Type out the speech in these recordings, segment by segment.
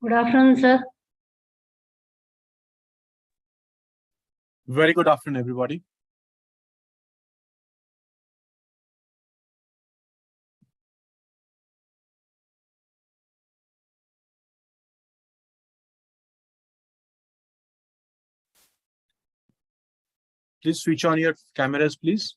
Good afternoon, sir. Very good afternoon, everybody. Please switch on your cameras, please.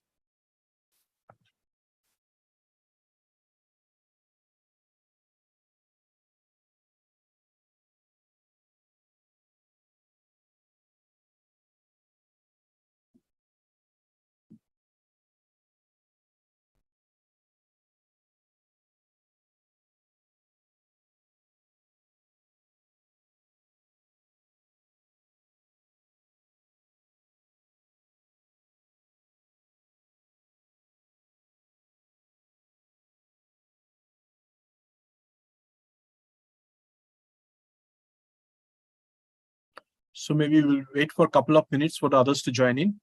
So maybe we'll wait for a couple of minutes for the others to join in.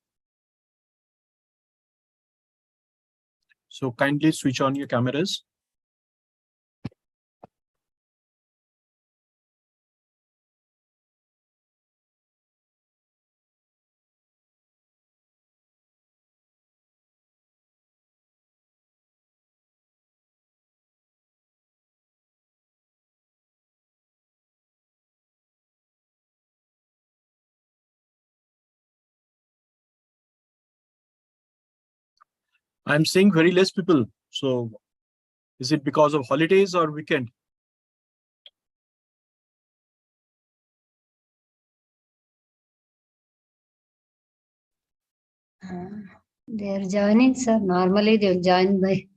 So kindly switch on your cameras. I'm seeing very less people. So is it because of holidays or weekend? They are joining, sir. Normally, they will join by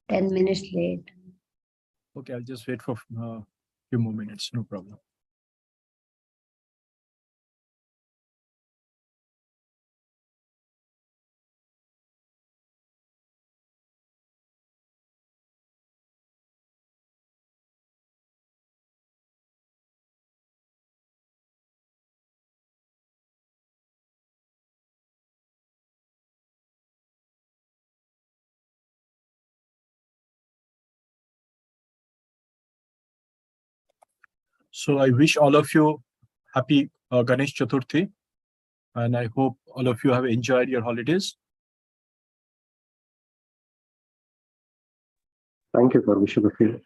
10 minutes late. Okay, I'll just wait for a few more minutes. No problem. So I wish all of you happy Ganesh Chaturthi, and I hope all of you have enjoyed your holidays. Thank you for wishing the field.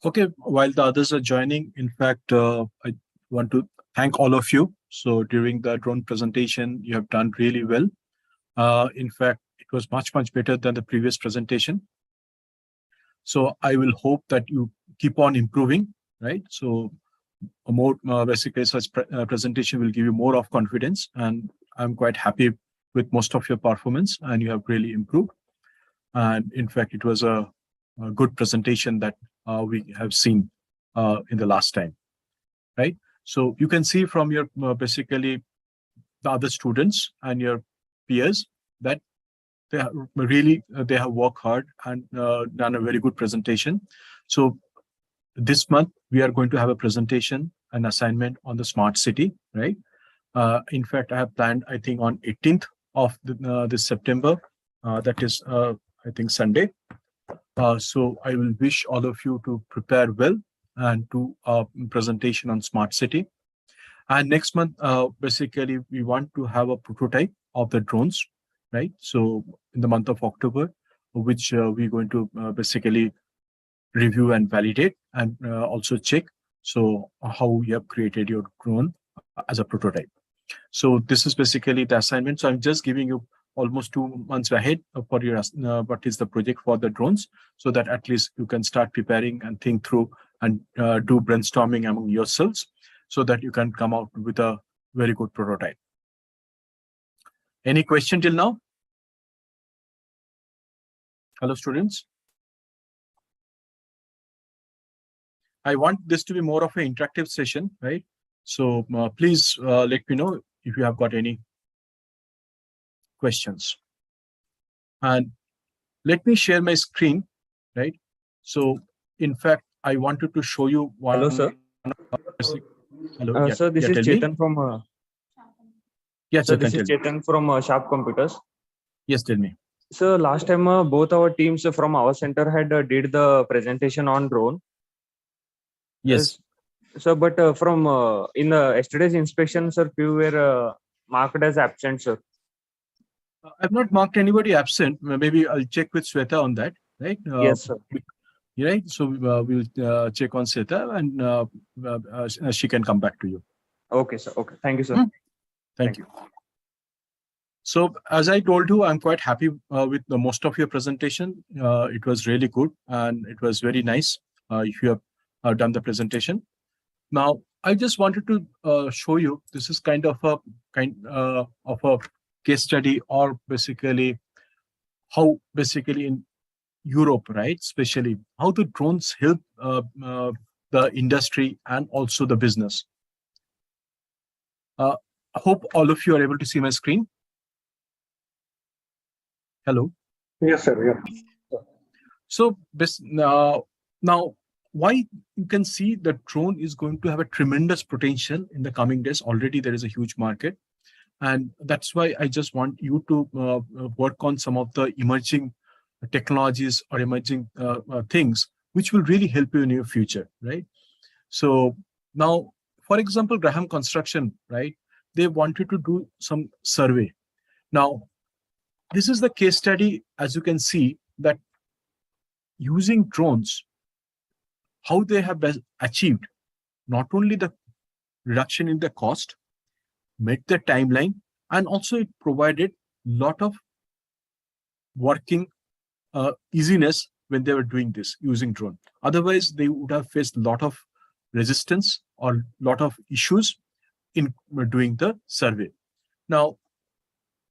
Okay, while the others are joining, in fact, I want to thank all of you. So during the drone presentation, you have done really well. In fact, it was much better than the previous presentation. So I will hope that you keep on improving, right? So a more basically such presentation will give you more of confidence, and I'm quite happy with most of your performance, and you have really improved. And in fact, it was a good presentation that we have seen in the last time, right? So you can see from your basically the other students and your peers that they have really they have worked hard and done a very good presentation. So this month we are going to have a presentation, an assignment on the smart city, right? In fact, I have planned, I think, on 18th of this September. That is, I think, Sunday. So I will wish all of you to prepare well and do a presentation on smart city. And next month, basically, we want to have a prototype of the drones, right? So in the month of October, which we're going to basically review and validate and also check. So how you have created your drone as a prototype. So this is basically the assignment. So I'm just giving you almost 2 months ahead for your what is the project for the drones, so that at least you can start preparing and think through and do brainstorming among yourselves, so that you can come out with a very good prototype. Any question till now? Hello, students. I want this to be more of an interactive session, right? So please let me know if you have got any questions. And let me share my screen, right? So in fact, I wanted to show you one. Hello, sir. Hello. Sir, this is tell Chetan me. from. Yes, Sir, Chetan, this is tell me. Chetan from Sharp Computers. Yes, tell me. Sir, last time both our teams from our center had did the presentation on drone. Yes. Sir, but from in yesterday's inspection, sir, few were marked as absent, sir. I've not marked anybody absent. Maybe I'll check with Sweta on that, right? Yes, sir. Right. So we'll check on Sweta, and she can come back to you. Okay, sir. Okay. Thank you, sir. Thank you. So as I told you, I'm quite happy with the most of your presentation. It was really good and it was very nice if you have done the presentation. Now, I just wanted to show you, this is kind of a case study, or basically how basically in Europe, right, especially how the drones help the industry and also the business. I hope all of you are able to see my screen. Hello. Yes, sir. Yeah. So now, why you can see the drone is going to have a tremendous potential in the coming days. Already there is a huge market, and that's why I just want you to work on some of the emerging technologies or emerging things which will really help you in your future, right? So now, for example, Graham Construction, right? They wanted to do some survey. Now, this is the case study, as you can see, that using drones, how they have achieved not only the reduction in the cost, met the timeline, and also it provided lot of working easiness when they were doing this using drone. Otherwise, they would have faced a lot of resistance or lot of issues in doing the survey. Now,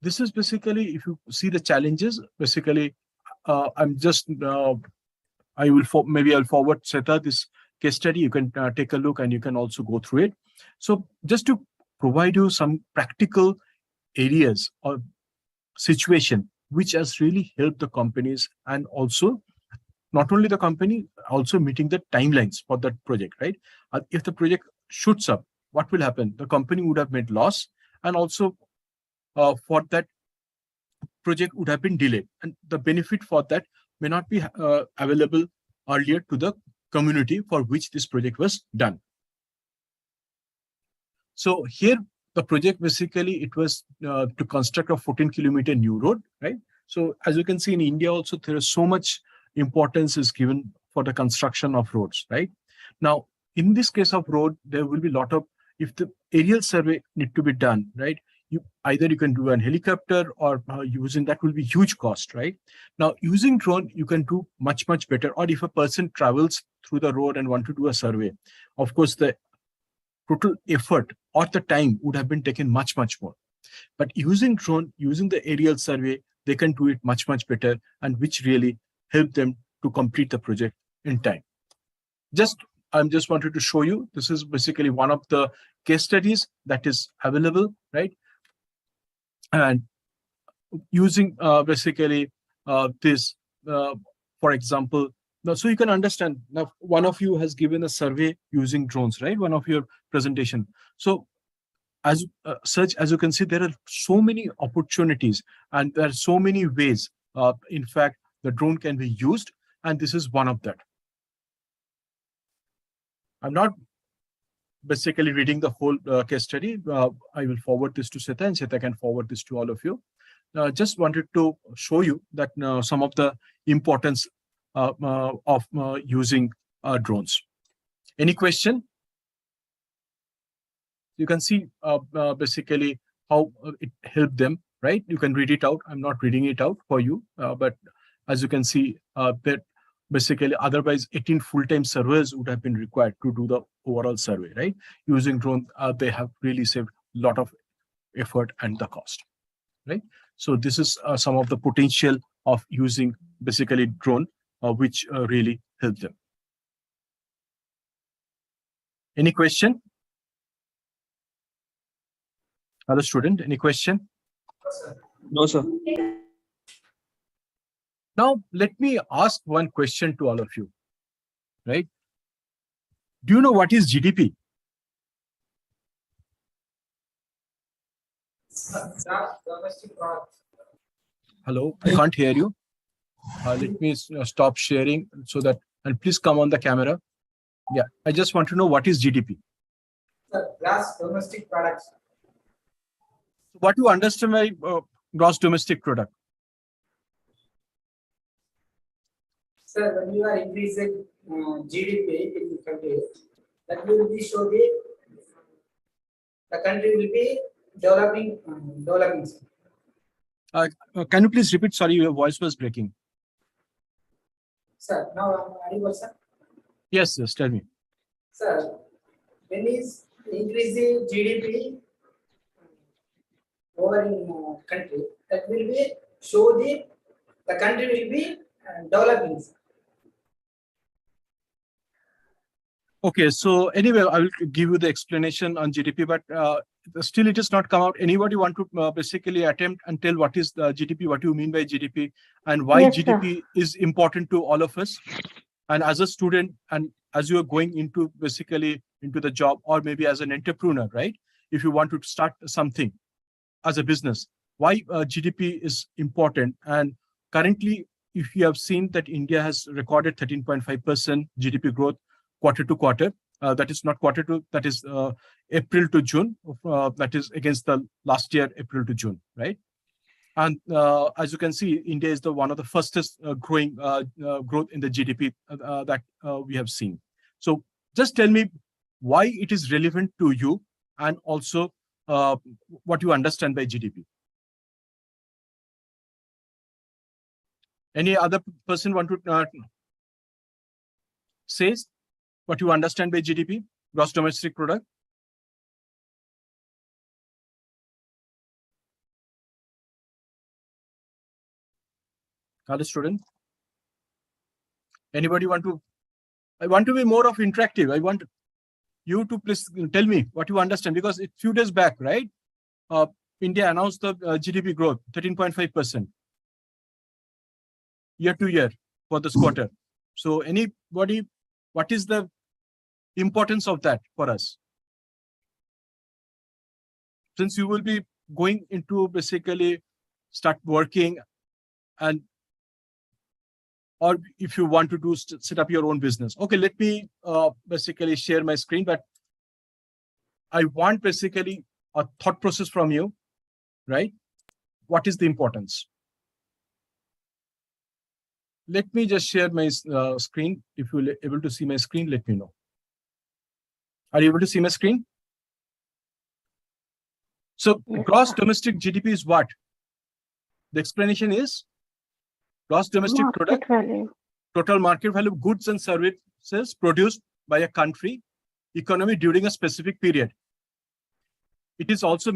this is basically, if you see the challenges, basically, I'm just, I will maybe I'll forward Seta this case study. You can take a look and you can also go through it. So just to provide you some practical areas or situation which has really helped the companies, and also not only the company, also meeting the timelines for that project, right? If the project shoots up, what will happen? The company would have made loss, and also for that project would have been delayed, and the benefit for that may not be available earlier to the community for which this project was done. So here the project basically, it was to construct a 14-kilometer new road, right? So as you can see in India also, there is so much importance is given for the construction of roads, right? Now, in this case of road, there will be a lot of, if the aerial survey need to be done, right? Either you can do an helicopter, or using that will be huge cost, right? Now, using drone, you can do much, much better. Or if a person travels through the road and want to do a survey, of course, the total effort or the time would have been taken much, much more. But using drone, using the aerial survey, they can do it much, much better, and which really help them to complete the project in time. I'm just wanted to show you, this is basically one of the case studies that is available, right? And using basically this, for example, now, so you can understand, now one of you has given a survey using drones, right? One of your presentation. So as such, as you can see, there are so many opportunities and there are so many ways. In fact, the drone can be used, and this is one of that. I'm not basically reading the whole case study. I will forward this to Seta, and Seta can forward this to all of you. just wanted to show you that some of the importance of using drones. Any question? You can see basically how it helped them, right? You can read it out. I'm not reading it out for you, but as you can see, that basically otherwise 18 full-time surveyors would have been required to do the overall survey, right? Using drone, they have really saved a lot of effort and the cost, right? So this is some of the potential of using basically drone, which really help them. Any question? Other student, any question? No, sir. Now, let me ask one question to all of you, right? Do you know what is GDP? Hello, I can't hear you. Let me stop sharing so that, and please come on the camera. Yeah, I just want to know what is GDP. Gross domestic products. What do you understand by gross domestic product? Sir, when you are increasing GDP in the country, that will be show the country will be developing. Can you please repeat? Sorry, your voice was breaking. Sir, now I'm audible, sir. Yes, tell me. Sir, when is increasing GDP over in country, that will be show the country will be developing. Okay, so anyway, I will give you the explanation on GDP, but still it has not come out. Anybody want to basically attempt and tell what is the GDP, what you mean by GDP, and why Yes, GDP is important to all of us? And as a student, and as you are going into basically into the job, or maybe as an entrepreneur, right? If you want to start something as a business, why GDP is important? And currently, if you have seen that India has recorded 13.5% GDP growth quarter to quarter, that is not quarter to, that is April to June, that is against the last year, April to June, right? And as you can see, India is the one of the fastest growing growth in the GDP that we have seen. So just tell me why it is relevant to you, and also what you understand by GDP. Any other person want to say what you understand by GDP, gross domestic product? Other student? Anybody want to? I want to be more of interactive. I want you to please tell me what you understand, because a few days back, right? India announced the GDP growth 13.5% year to year for this quarter. So anybody, what is the importance of that for us? Since you will be going into basically start working, and or if you want to do set up your own business. Okay, let me basically share my screen, but I want basically a thought process from you, right? What is the importance? Let me just share my screen. If you're able to see my screen, let me know. Are you able to see my screen? So Yes, gross sir. domestic GDP is what? The explanation is gross domestic Market product, value. total market value of goods and services produced by a country economy during a specific period. It is also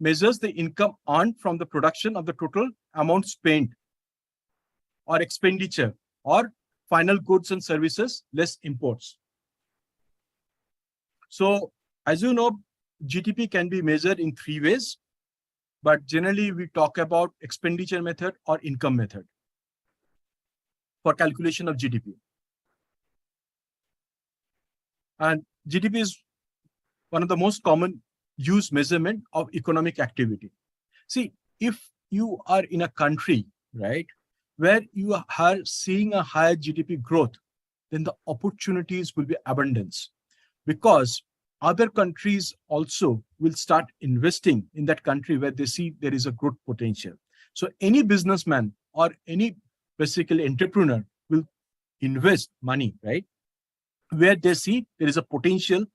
measures the income earned from the production of the total amount spent or expenditure or final goods and services less imports. So as you know, GDP can be measured in 3 ways, but generally we talk about expenditure method or income method for calculation of GDP. And GDP is one of the most common used measurement of economic activity. See, if you are in a country, right, where you are seeing a higher GDP growth, then the opportunities will be abundance, because other countries also will start investing in that country where they see there is a growth potential. So any businessman or any basically entrepreneur will invest money, right, where they see there is a potential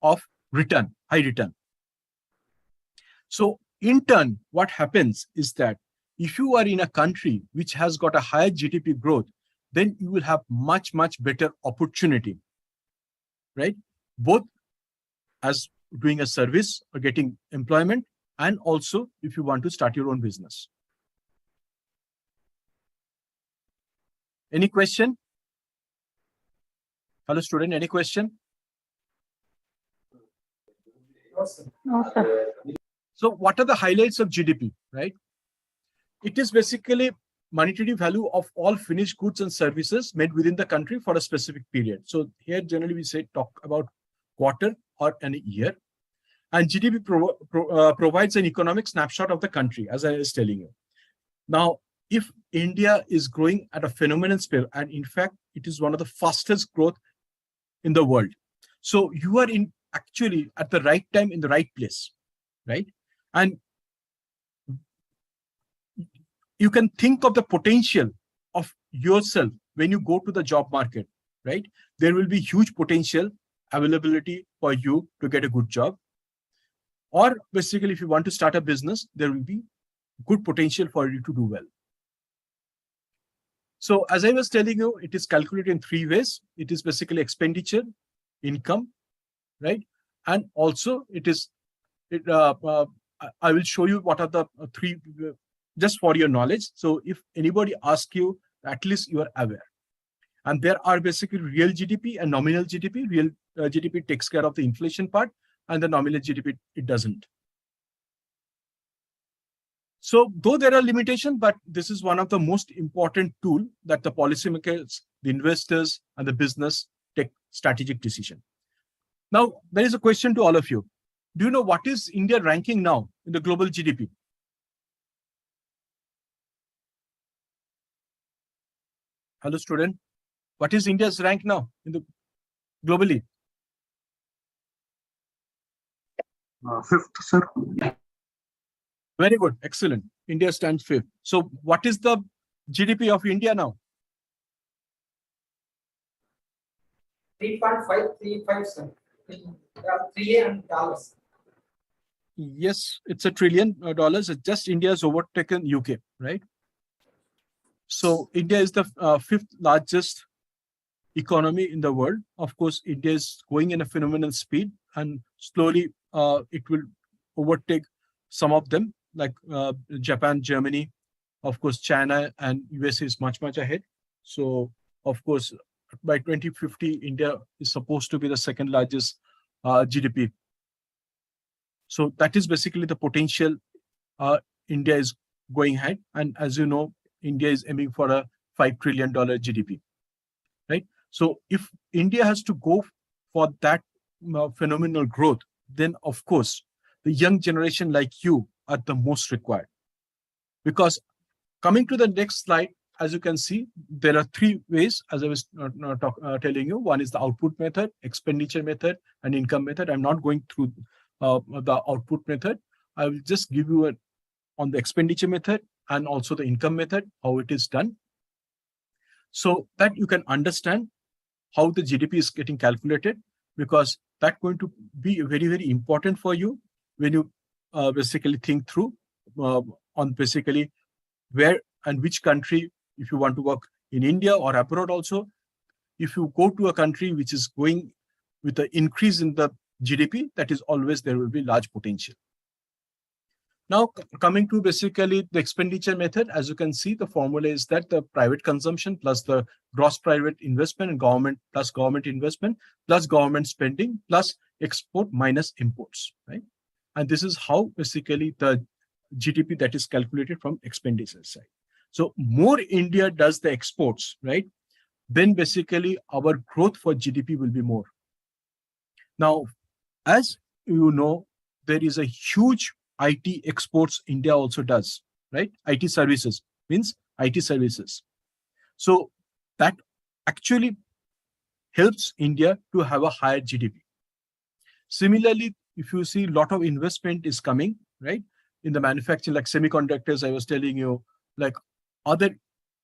of return, high return. So in turn, what happens is that if you are in a country which has got a higher GDP growth, then you will have much better opportunity, right? Both as doing a service or getting employment, and also if you want to start your own business. Any question? Hello, student, any question? No, sir. So what are the highlights of GDP, right? It is basically monetary value of all finished goods and services made within the country for a specific period. So here generally we say talk about quarter or an year. And GDP provides an economic snapshot of the country, as I was telling you. Now, if India is growing at a phenomenal scale, and in fact, it is one of the fastest growth in the world. So you are in actually at the right time in the right place, right? And you can think of the potential of yourself when you go to the job market, right? There will be huge potential availability for you to get a good job. Or basically, if you want to start a business, there will be good potential for you to do well. So as I was telling you, it is calculated in three ways. It is basically expenditure, income, right? And also it is, I will show you what are the three, just for your knowledge. So if anybody asks you, at least you are aware. And there are basically real GDP and nominal GDP. Real GDP takes care of the inflation part, and the nominal GDP, it doesn't. So though there are limitations, but this is one of the most important tool that the policymakers, the investors, and the business take strategic decision. Now, there is a question to all of you. Do you know what is India ranking now in the global GDP? Hello, student. What is India's rank now in the globally? Fifth, sir. Very good. Excellent. India stands fifth. So what is the GDP of India now? 3.535, sir. $3 trillion. Yes, it's $1 trillion. Just India has overtaken UK, right? So India is the fifth largest economy in the world. Of course, India is going in a phenomenal speed, and slowly it will overtake some of them, like Japan, Germany. Of course, China and USA is much ahead. So, of course, by 2050, India is supposed to be the second largest GDP. So that is basically the potential India is going ahead. And as you know, India is aiming for a $5 trillion GDP, right? So if India has to go for that phenomenal growth, then of course, the young generation like you are the most required. Because coming to the next slide, as you can see, there are three ways, as I was telling you. One is the output method, expenditure method, and income method. I'm not going through the output method. I will just give you on the expenditure method and also the income method, how it is done, so that you can understand how the GDP is getting calculated, because that's going to be very important for you when you basically think through on basically where and which country, if you want to work in India or abroad also. If you go to a country which is going with an increase in the GDP, that is always there will be large potential. Now, coming to basically the expenditure method, as you can see, the formula is that the private consumption plus the gross private investment and government plus government investment plus government spending plus export minus imports, right? And this is how basically the GDP that is calculated from expenditure side. So more India does the exports, right? Then basically our growth for GDP will be more. Now, as you know, there is a huge IT exports India also does, right? IT services means IT services. So that actually helps India to have a higher GDP. Similarly, if you see a lot of investment is coming, right? in the manufacturing, like semiconductors, I was telling you, like other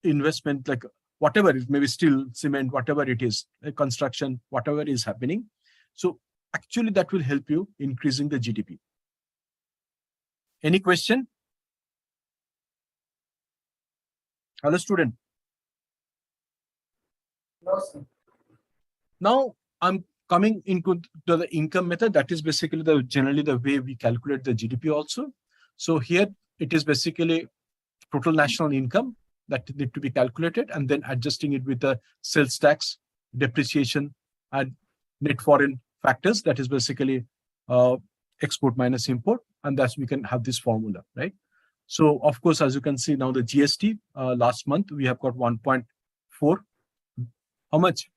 investment, like whatever it maybe steel, cement, whatever it is, like construction, whatever is happening. So actually that will help you increasing the GDP. Any question? Hello, student. No, sir. Now I'm coming into the income method. That is basically the generally the way we calculate the GDP also. So here it is basically total national income that need to be calculated, and then adjusting it with the sales tax, depreciation, and net foreign factors. That is basically export minus import, and thus we can have this formula, right? So of course, as you can see now, the GST last month we have got 1.4. How much?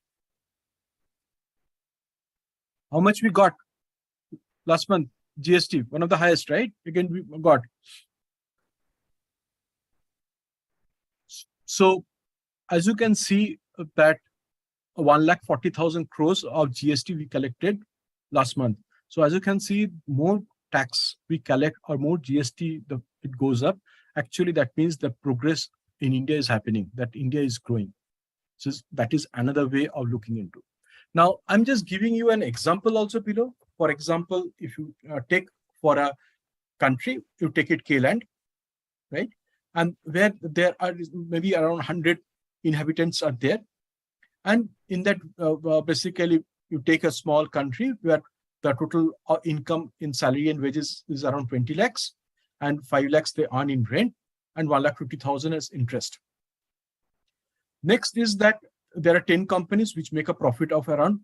How much we got last month? GST, one of the highest, right? Again, we got. So as you can see that 1,40,000 crores of GST we collected last month. So as you can see, more tax we collect or more GST it goes up. Actually, that means the progress in India is happening, that India is growing. So that is another way of looking into. Now, I'm just giving you an example also below. For example, if you take for a country, you take it K-land, right? And where there are maybe around 100 inhabitants are there. And in that, basically, you take a small country where the total income in salary and wages is around 20 lakhs, and 5 lakhs they earn in rent, and 1,50,000 as interest. Next is that there are 10 companies which make a profit of around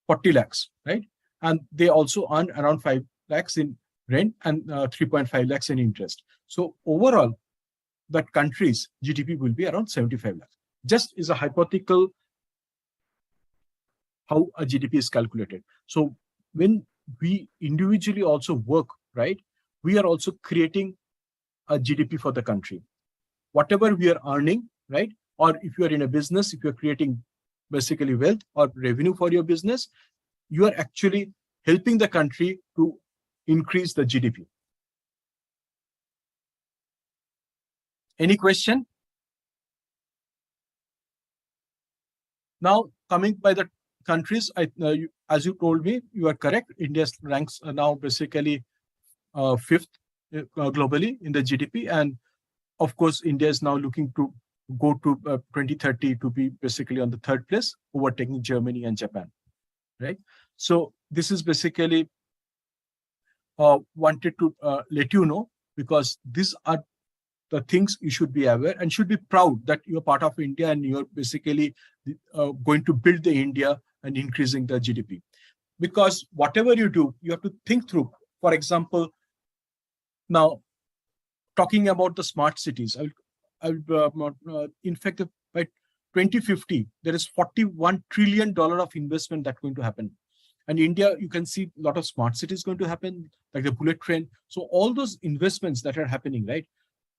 40 lakhs, right? And they also earn around 5 lakhs in rent and 3.5 lakhs in interest. So overall, that country's GDP will be around 75 lakhs. Just is a hypothetical how a GDP is calculated. So when we individually also work, right, we are also creating a GDP for the country. Whatever we are earning, right, or if you are in a business, if you're creating basically wealth or revenue for your business, you are actually helping the country to increase the GDP. Any question? Now, coming by the countries, as you told me, you are correct. India's ranks are now basically fifth globally in the GDP. And of course, India is now looking to go to 2030 to be basically on the third place, overtaking Germany and Japan, right? So this is basically wanted to let you know, because these are the things you should be aware and should be proud that you're part of India and you're basically going to build the India and increasing the GDP. Because whatever you do, you have to think through. For example, now talking about the smart cities, in fact, by 2050, there is $41 trillion of investment that's going to happen. And India, you can see a lot of smart cities going to happen, like the bullet train. So all those investments that are happening, right,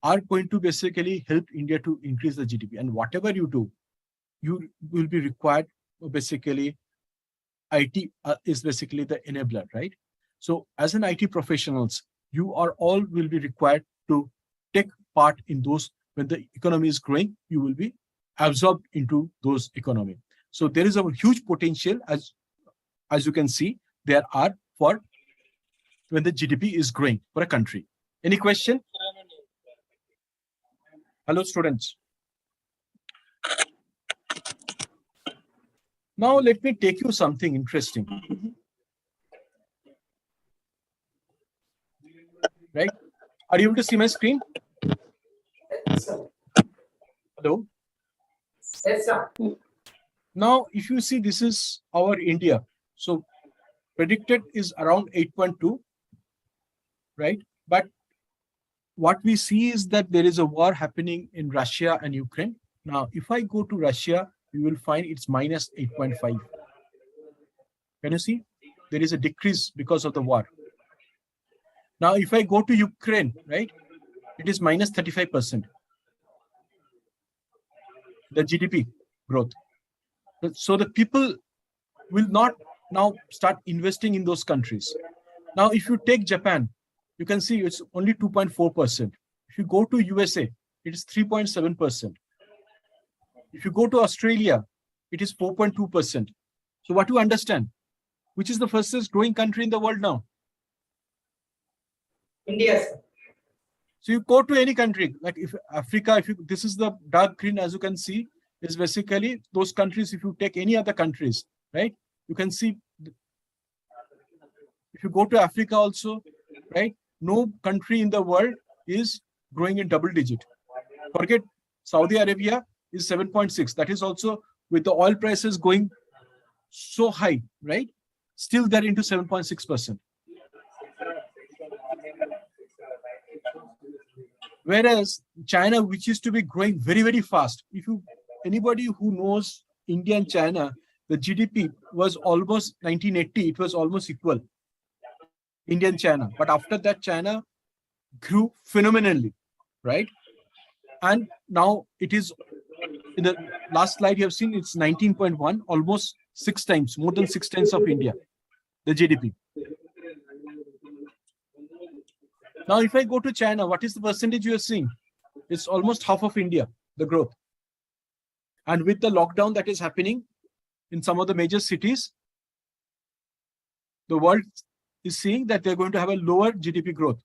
are going to basically help India to increase the GDP. And whatever you do, you will be required, basically, IT is basically the enabler, right? So as an IT professionals, you are all will be required to take part in those. When the economy is growing, you will be absorbed into those economy. So there is a huge potential, as you can see, there are for when the GDP is growing for a country. Any question? Hello, students. Now let me take you something interesting. Right? Are you able to see my screen? Yes, sir. Hello? Yes, sir. Now, if you see, this is our India. So predicted is around 8.2, right? But what we see is that there is a war happening in Russia and Ukraine. Now, if I go to Russia, you will find it's minus 8.5. Can you see? There is a decrease because of the war. Now, if I go to Ukraine, right, it is minus 35%. The GDP growth. So the people will not now start investing in those countries. Now, if you take Japan, you can see it's only 2.4%. If you go to USA, it is 3.7%. If you go to Australia, it is 4.2%. So what do you understand? Which is the fastest growing country in the world now? India, sir. So you go to any country, like if Africa, this is the dark green, as you can see, is basically those countries. If you take any other countries, right, you can see, if you go to Africa also, right, no country in the world is growing in double digit. Forget Saudi Arabia is 7.6. That is also with the oil prices going so high, right? Still they're into 7.6%. Whereas China, which used to be growing very, very fast, anybody who knows India and China, the GDP was almost 1980, it was almost equal, India and China. But after that, China grew phenomenally, right? And now it is, in the last slide you have seen, it's 19.1, almost 6 times, more than 6 times of India, the GDP. Now, if I go to China, what is the percentage you are seeing? It's almost half of India, the growth. And with the lockdown that is happening in some of the major cities, the world is seeing that they're going to have a lower GDP growth.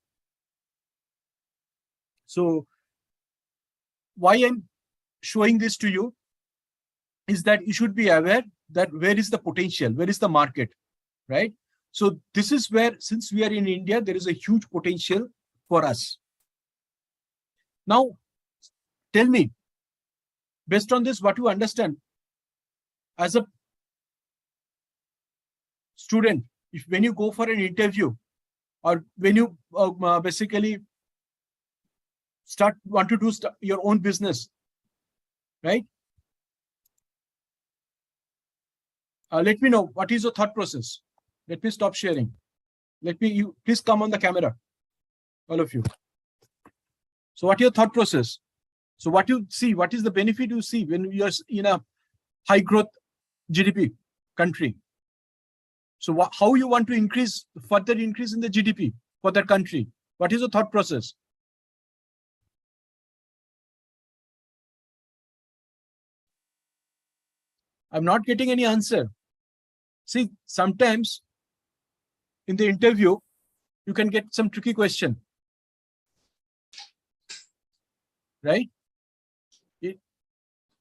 So why I'm showing this to you is that you should be aware that where is the potential, where is the market, right? So this is where, since we are in India, there is a huge potential for us. Now, tell me, based on this, what you understand as a student, if when you go for an interview or when you basically want to do your own business, right? Let me know, what is your thought process? Let me stop sharing. You please come on the camera, all of you. So what is your thought process? So what you see, what is the benefit you see when you are in a high growth GDP country? So how you want to further increase in the GDP for that country? What is your thought process? I'm not getting any answer. See, sometimes in the interview, you can get some tricky question, right?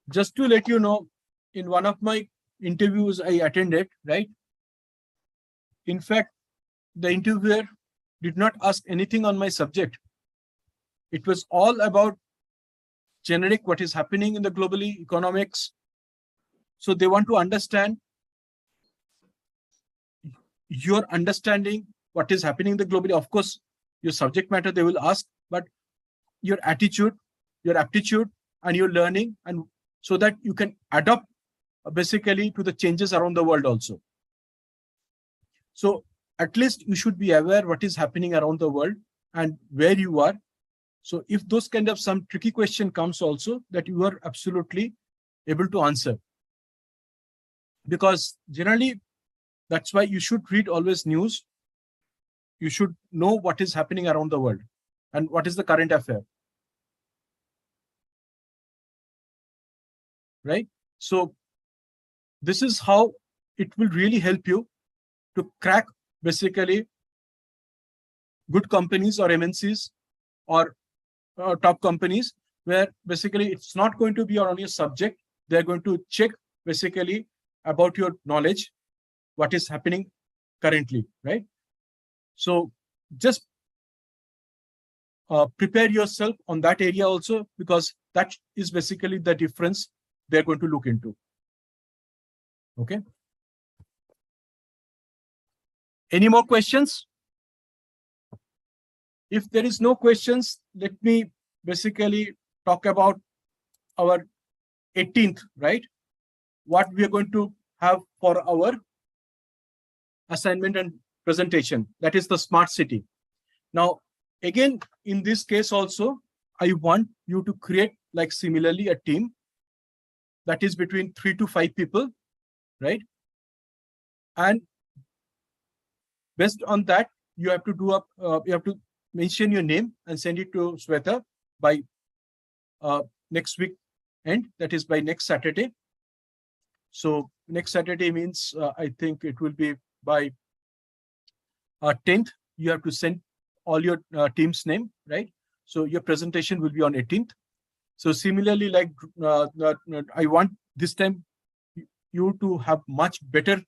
Just to let you know, in one of my interviews I attended, right? In fact, the interviewer did not ask anything on my subject. It was all about generic, what is happening in the globally economics. So they want to understand your understanding what is happening in the globally. Of course, your subject matter they will ask, but your attitude, your aptitude, and your learning, and so that you can adapt basically to the changes around the world also. So at least you should be aware what is happening around the world and where you are. So if those kind of some tricky question comes also, that you are absolutely able to answer. Because generally, that's why you should read always news. You should know what is happening around the world and what is the current affair. Right? So this is how it will really help you to crack basically good companies or MNCs or top companies, where basically it's not going to be on your subject. They're going to check basically about your knowledge, what is happening currently, right? So just prepare yourself on that area also, because that is basically the difference they're going to look into. Okay. Any more questions? If there is no questions, let me basically talk about our 18th, right? What we are going to have for our assignment and presentation, that is the smart city. Now, again, in this case also, I want you to create like similarly a team that is between 3 to 5 people, right? And based on that, you have to do you have to mention your name and send it to Sweta by next week end, that is by next Saturday. So next Saturday means I think it will be by 10th. You have to send all your team's name, right? So your presentation will be on 18th. So similarly, like I want this time you to have much better,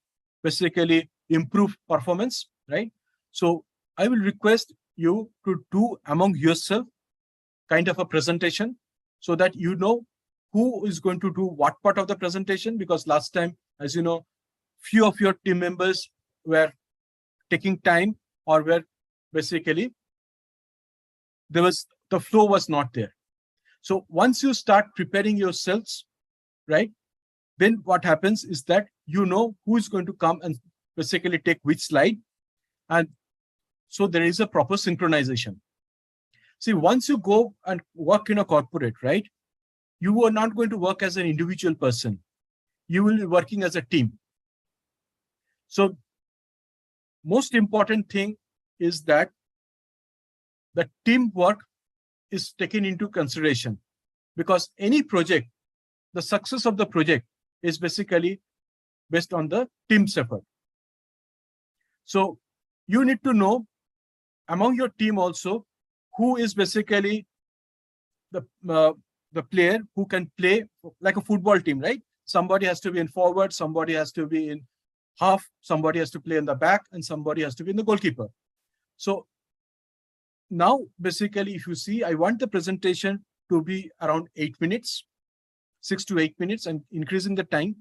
basically improve performance, right? So I will request you to do among yourself kind of a presentation so that you know who is going to do what part of the presentation, because last time, as you know, few of your team members were taking time or were basically the flow was not there. So once you start preparing yourselves, right, then what happens is that you know who is going to come and basically take which slide. And so there is a proper synchronization. See, once you go and work in a corporate, right, you are not going to work as an individual person. You will be working as a team. So most important thing is that the teamwork is taken into consideration, because any project, the success of the project is basically based on the team's effort. So you need to know among your team also who is basically the player who can play like a football team, right? Somebody has to be in forward, somebody has to be in half, somebody has to play in the back, and somebody has to be in the goalkeeper. So now, basically, if you see, I want the presentation to be around 8 minutes, 6 to 8 minutes, and increasing the time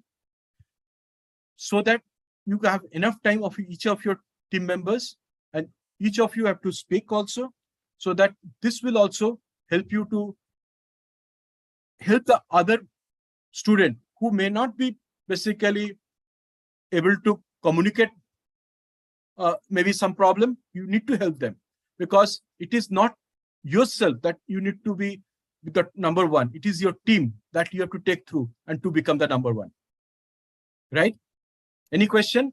so that you have enough time of each of your team members, and each of you have to speak also, so that this will also help you to help the other student who may not be basically able to communicate maybe some problem. You need to help them, because it is not yourself that you need to be the number one. It is your team that you have to take through and to become the number one. Right? Any question?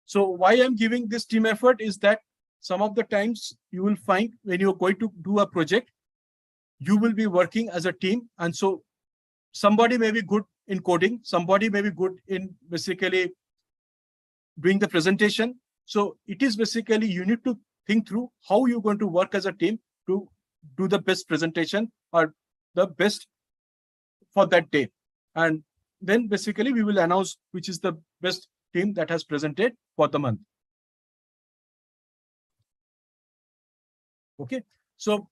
So why I'm giving this team effort is that some of the times you will find when you're going to do a project, you will be working as a team. And so somebody may be good in coding, somebody may be good in basically doing the presentation. So it is basically you need to think through how you're going to work as a team to do the best presentation or the best for that day. And then basically we will announce which is the best team that has presented for the month. Okay, so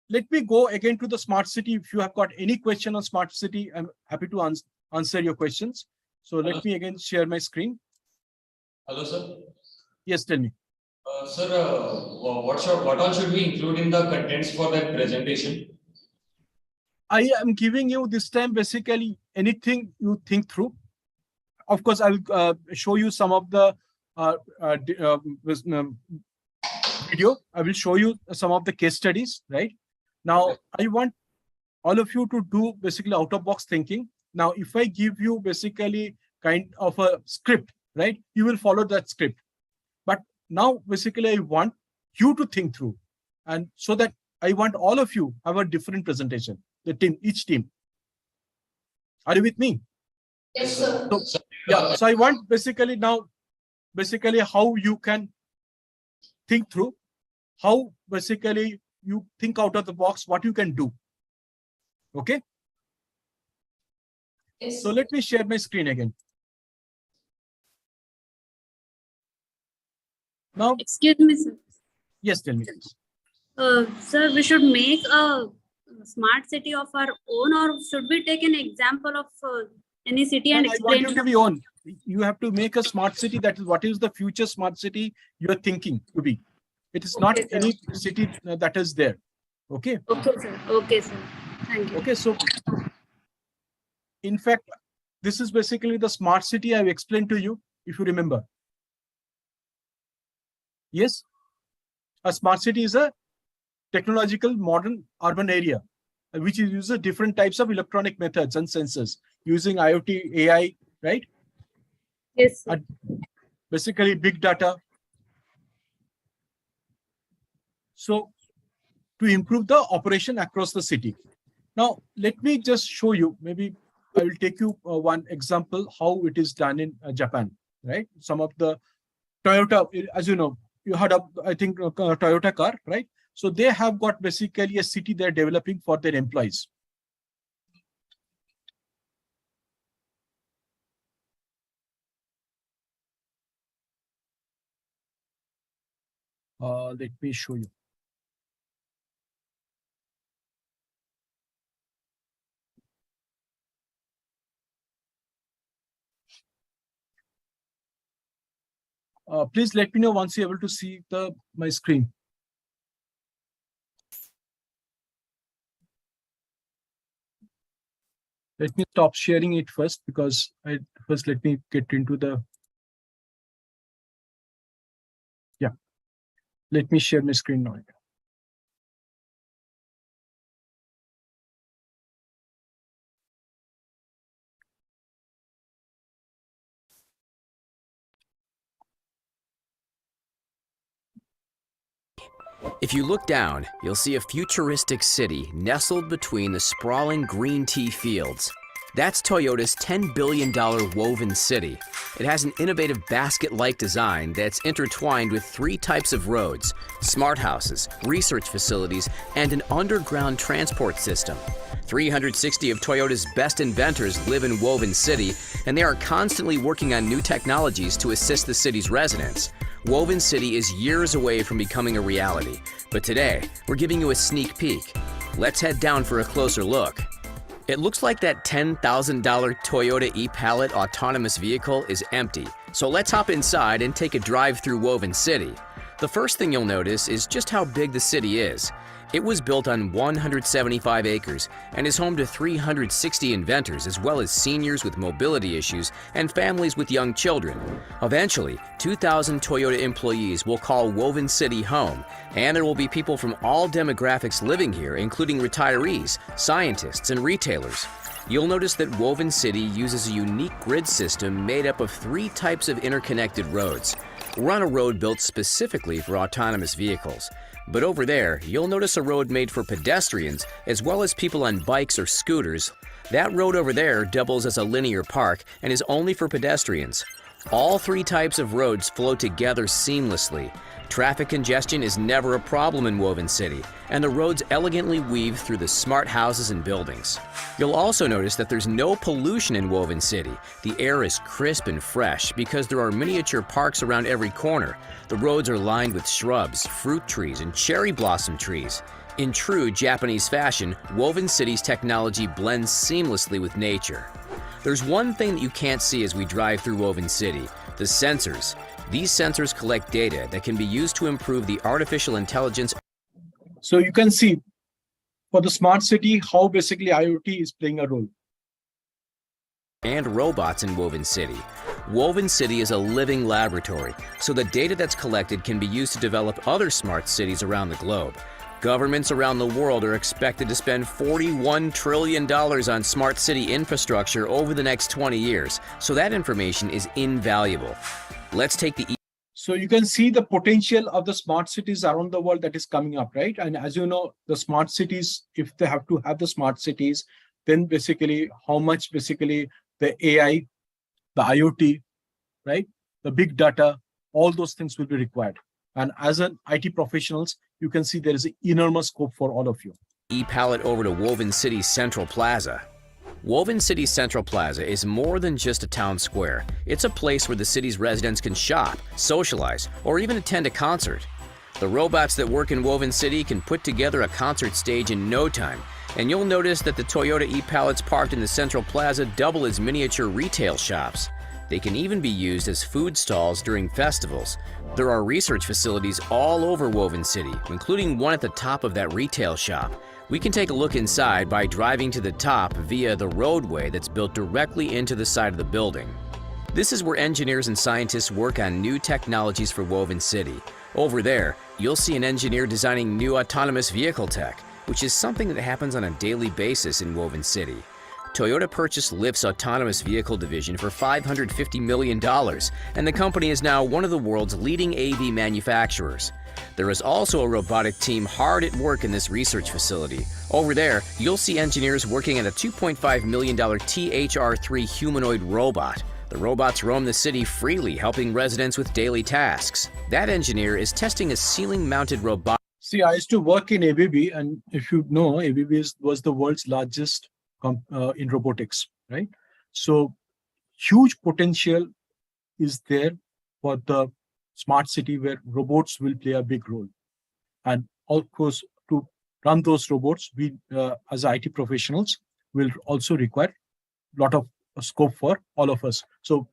let me go again to the smart city. If you have got any question on smart city, I'm happy to answer your questions. So let me again share my screen. Hello, sir. Yes, tell me. Sir, what all should we include in the contents for that presentation? I am giving you this time basically anything you think through. Of course, I will show you some of the video. I will show you some of the case studies, right? Now, I want all of you to do basically out-of-box thinking. Now, if I give you basically kind of a script, right, you will follow that script. But now, basically, I want you to think through. And so that I want all of you have a different presentation, the team, each team. Are you with me? Yes, sir. So, yeah, so I want basically now, basically how you can think through, how basically you think out of the box, what you can do. Okay. Yes. So let me share my screen again. Now, Excuse me, sir. yes, tell me. Please. Sir, we should make a smart city of our own, or should we take an example of any city and I want explain? you to be on. You have to make a smart city. That is what is the future smart city you are thinking to be. It is not Okay, sir. any city that is there. Okay. Okay, sir. Okay, sir. Thank you. Okay. So, in fact, this is basically the smart city I've explained to you, if you remember. Yes. A smart city is a technological modern urban area, which uses different types of electronic methods and sensors using IoT, AI, right? Yes, sir. Basically big data, So to improve the operation across the city. Now, let me just show you, maybe I will take you one example how it is done in Japan, right? Some of the Toyota, as you know, you heard of, I think, Toyota car, right? So they have got basically a city they're developing for their employees. Let me show you. Please let me know once you're able to see my screen. Let me stop sharing it first because first let me get into the. Yeah, let me share my screen now. If you look down, you'll see a futuristic city nestled between the sprawling green tea fields. That's Toyota's $10 billion woven city. It has an innovative basket-like design that's intertwined with 3 types of roads, smart houses, research facilities, and an underground transport system. 360 of Toyota's best inventors live in Woven City, and they are constantly working on new technologies to assist the city's residents. Woven City is years away from becoming a reality, but today, we're giving you a sneak peek. Let's head down for a closer look. It looks like that $10,000 Toyota e-Pallet autonomous vehicle is empty, so let's hop inside and take a drive through Woven City. The first thing you'll notice is just how big the city is. It was built on 175 acres and is home to 360 inventors as well as seniors with mobility issues and families with young children. Eventually, 2,000 Toyota employees will call Woven City home, and there will be people from all demographics living here, including retirees, scientists, and retailers. You'll notice that Woven City uses a unique grid system made up of 3 types of interconnected roads. We're on a road built specifically for autonomous vehicles. But over there, you'll notice a road made for pedestrians as well as people on bikes or scooters. That road over there doubles as a linear park and is only for pedestrians. All 3 types of roads flow together seamlessly. Traffic congestion is never a problem in Woven City, and the roads elegantly weave through the smart houses and buildings. You'll also notice that there's no pollution in Woven City. The air is crisp and fresh because there are miniature parks around every corner. The roads are lined with shrubs, fruit trees, and cherry blossom trees. In true Japanese fashion, Woven City's technology blends seamlessly with nature. There's one thing that you can't see as we drive through Woven City: the sensors. These sensors collect data that can be used to improve the artificial intelligence. So you can see for the smart city how basically IoT is playing a role. And robots in Woven City. Woven City is a living laboratory, so the data that's collected can be used to develop other smart cities around the globe. Governments around the world are expected to spend $41 trillion on smart city infrastructure over the next 20 years, so that information is invaluable. Let's take the So you can see the potential of the smart cities around the world that is coming up, right? And as you know, the smart cities, if they have to have the smart cities, then basically how much basically the AI, the IoT, right? The big data, all those things will be required. And as an IT professionals, you can see there is an enormous scope for all of you. e-Pallet over to Woven City's Central Plaza. Woven City Central Plaza is more than just a town square. It's a place where the city's residents can shop, socialize, or even attend a concert. The robots that work in Woven City can put together a concert stage in no time, and you'll notice that the Toyota e-Pallets parked in the Central Plaza double as miniature retail shops. They can even be used as food stalls during festivals. There are research facilities all over Woven City, including one at the top of that retail shop. We can take a look inside by driving to the top via the roadway that's built directly into the side of the building. This is where engineers and scientists work on new technologies for Woven City. Over there, you'll see an engineer designing new autonomous vehicle tech, which is something that happens on a daily basis in Woven City. Toyota purchased Lyft's autonomous vehicle division for $550 million, and the company is now one of the world's leading AV manufacturers. There is also a robotic team hard at work in this research facility. Over there, you'll see engineers working on a $2.5 million THR-3 humanoid robot. The robots roam the city freely, helping residents with daily tasks. That engineer is testing a ceiling-mounted robot. See, I used to work in ABB, and if you know, ABB was the world's largest in robotics, right? So huge potential is there for the smart city where robots will play a big role. And of course, to run those robots, we as IT professionals will also require a lot of scope for all of us. So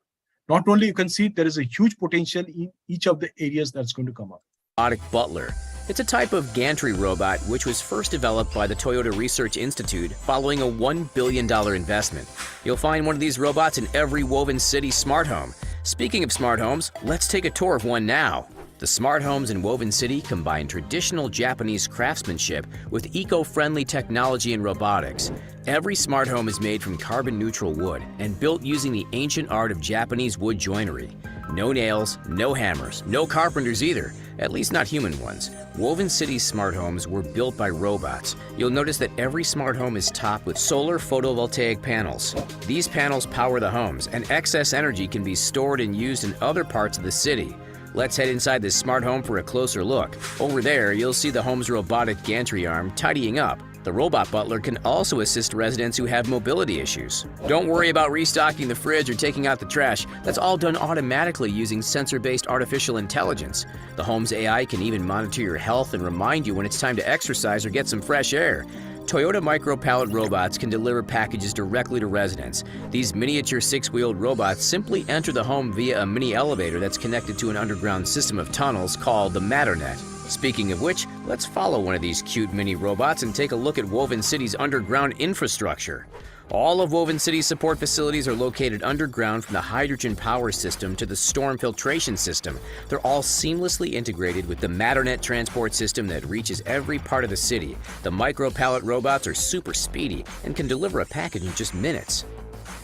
not only you can see there is a huge potential in each of the areas that's going to come up. Robotic butler. It's a type of gantry robot which was first developed by the Toyota Research Institute following a $1 billion investment. You'll find one of these robots in every Woven City smart home. Speaking of smart homes, let's take a tour of one now. The smart homes in Woven City combine traditional Japanese craftsmanship with eco-friendly technology and robotics. Every smart home is made from carbon-neutral wood and built using the ancient art of Japanese wood joinery. No nails, no hammers, no carpenters either, at least not human ones. Woven City's smart homes were built by robots. You'll notice that every smart home is topped with solar photovoltaic panels. These panels power the homes, and excess energy can be stored and used in other parts of the city. Let's head inside this smart home for a closer look. Over there, you'll see the home's robotic gantry arm tidying up. The robot butler can also assist residents who have mobility issues. Don't worry about restocking the fridge or taking out the trash. That's all done automatically using sensor-based artificial intelligence. The home's AI can even monitor your health and remind you when it's time to exercise or get some fresh air. Toyota micro-pallet robots can deliver packages directly to residents. These miniature six-wheeled robots simply enter the home via a mini elevator that's connected to an underground system of tunnels called the Matternet. Speaking of which, let's follow one of these cute mini robots and take a look at Woven City's underground infrastructure. All of Woven City's support facilities are located underground, from the hydrogen power system to the storm filtration system. They're all seamlessly integrated with the Matternet transport system that reaches every part of the city. The micro-pallet robots are super speedy and can deliver a package in just minutes.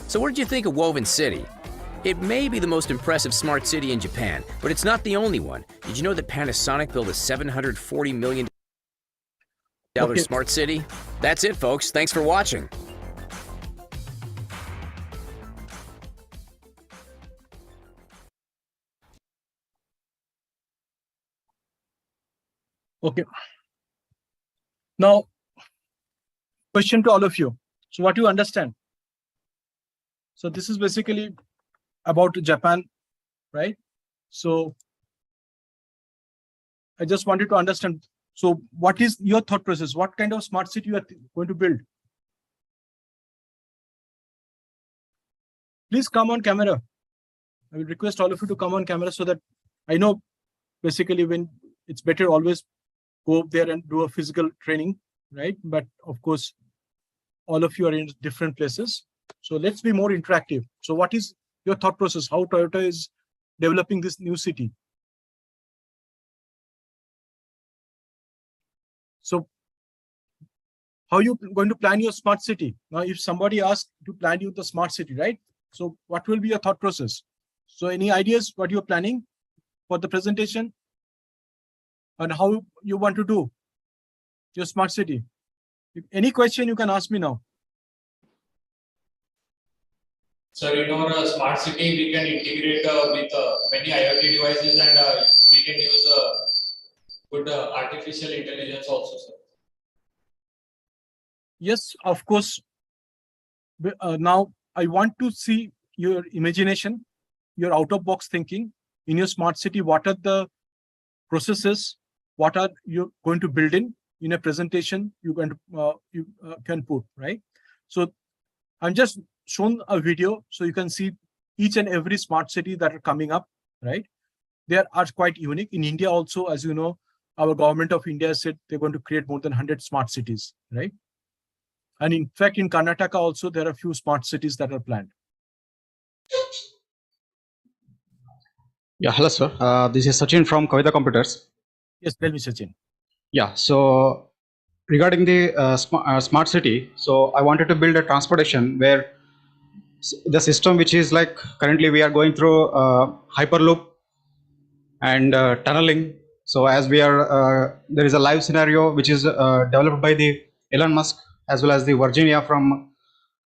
So what did you think of Woven City? It may be the most impressive smart city in Japan, but it's not the only one. Did you know that Panasonic built a $740 million smart city? That's it, folks. Thanks for watching. Okay. Now, question to all of you. So what do you understand? So this is basically about Japan, right? So I just wanted to understand. So what is your thought process? What kind of smart city you are going to build? Please come on camera. I will request all of you to come on camera so that I know basically when it's better always go up there and do a physical training, right? But of course, all of you are in different places. So let's be more interactive. So what is your thought process? How Toyota is developing this new city? So how are you going to plan your smart city? Now, if somebody asks to plan you the smart city, right? So what will be your thought process? So any ideas what you're planning for the presentation and how you want to do your smart city? If any question you can ask me now. So in our smart city, we can integrate with many IoT devices, and we can use good artificial intelligence also, sir. Yes, of course. Now I want to see your imagination, your out-of-box thinking in your smart city. What are the processes? What are you going to build in a presentation? You can put, right? So I'm just shown a video so you can see each and every smart city that are coming up, right? They are quite unique. In India also, as you know, our government of India said they're going to create more than 100 smart cities, right? And in fact, in Karnataka also, there are a few smart cities that are planned. Yeah, hello, sir. This is Sachin from Kavita Computers. Yes, tell me, Sachin. Yeah, so regarding the smart city, so I wanted to build a transportation where the system which is like currently we are going through hyperloop and tunneling. So as we are, there is a live scenario which is developed by the Elon Musk as well as the Virginia from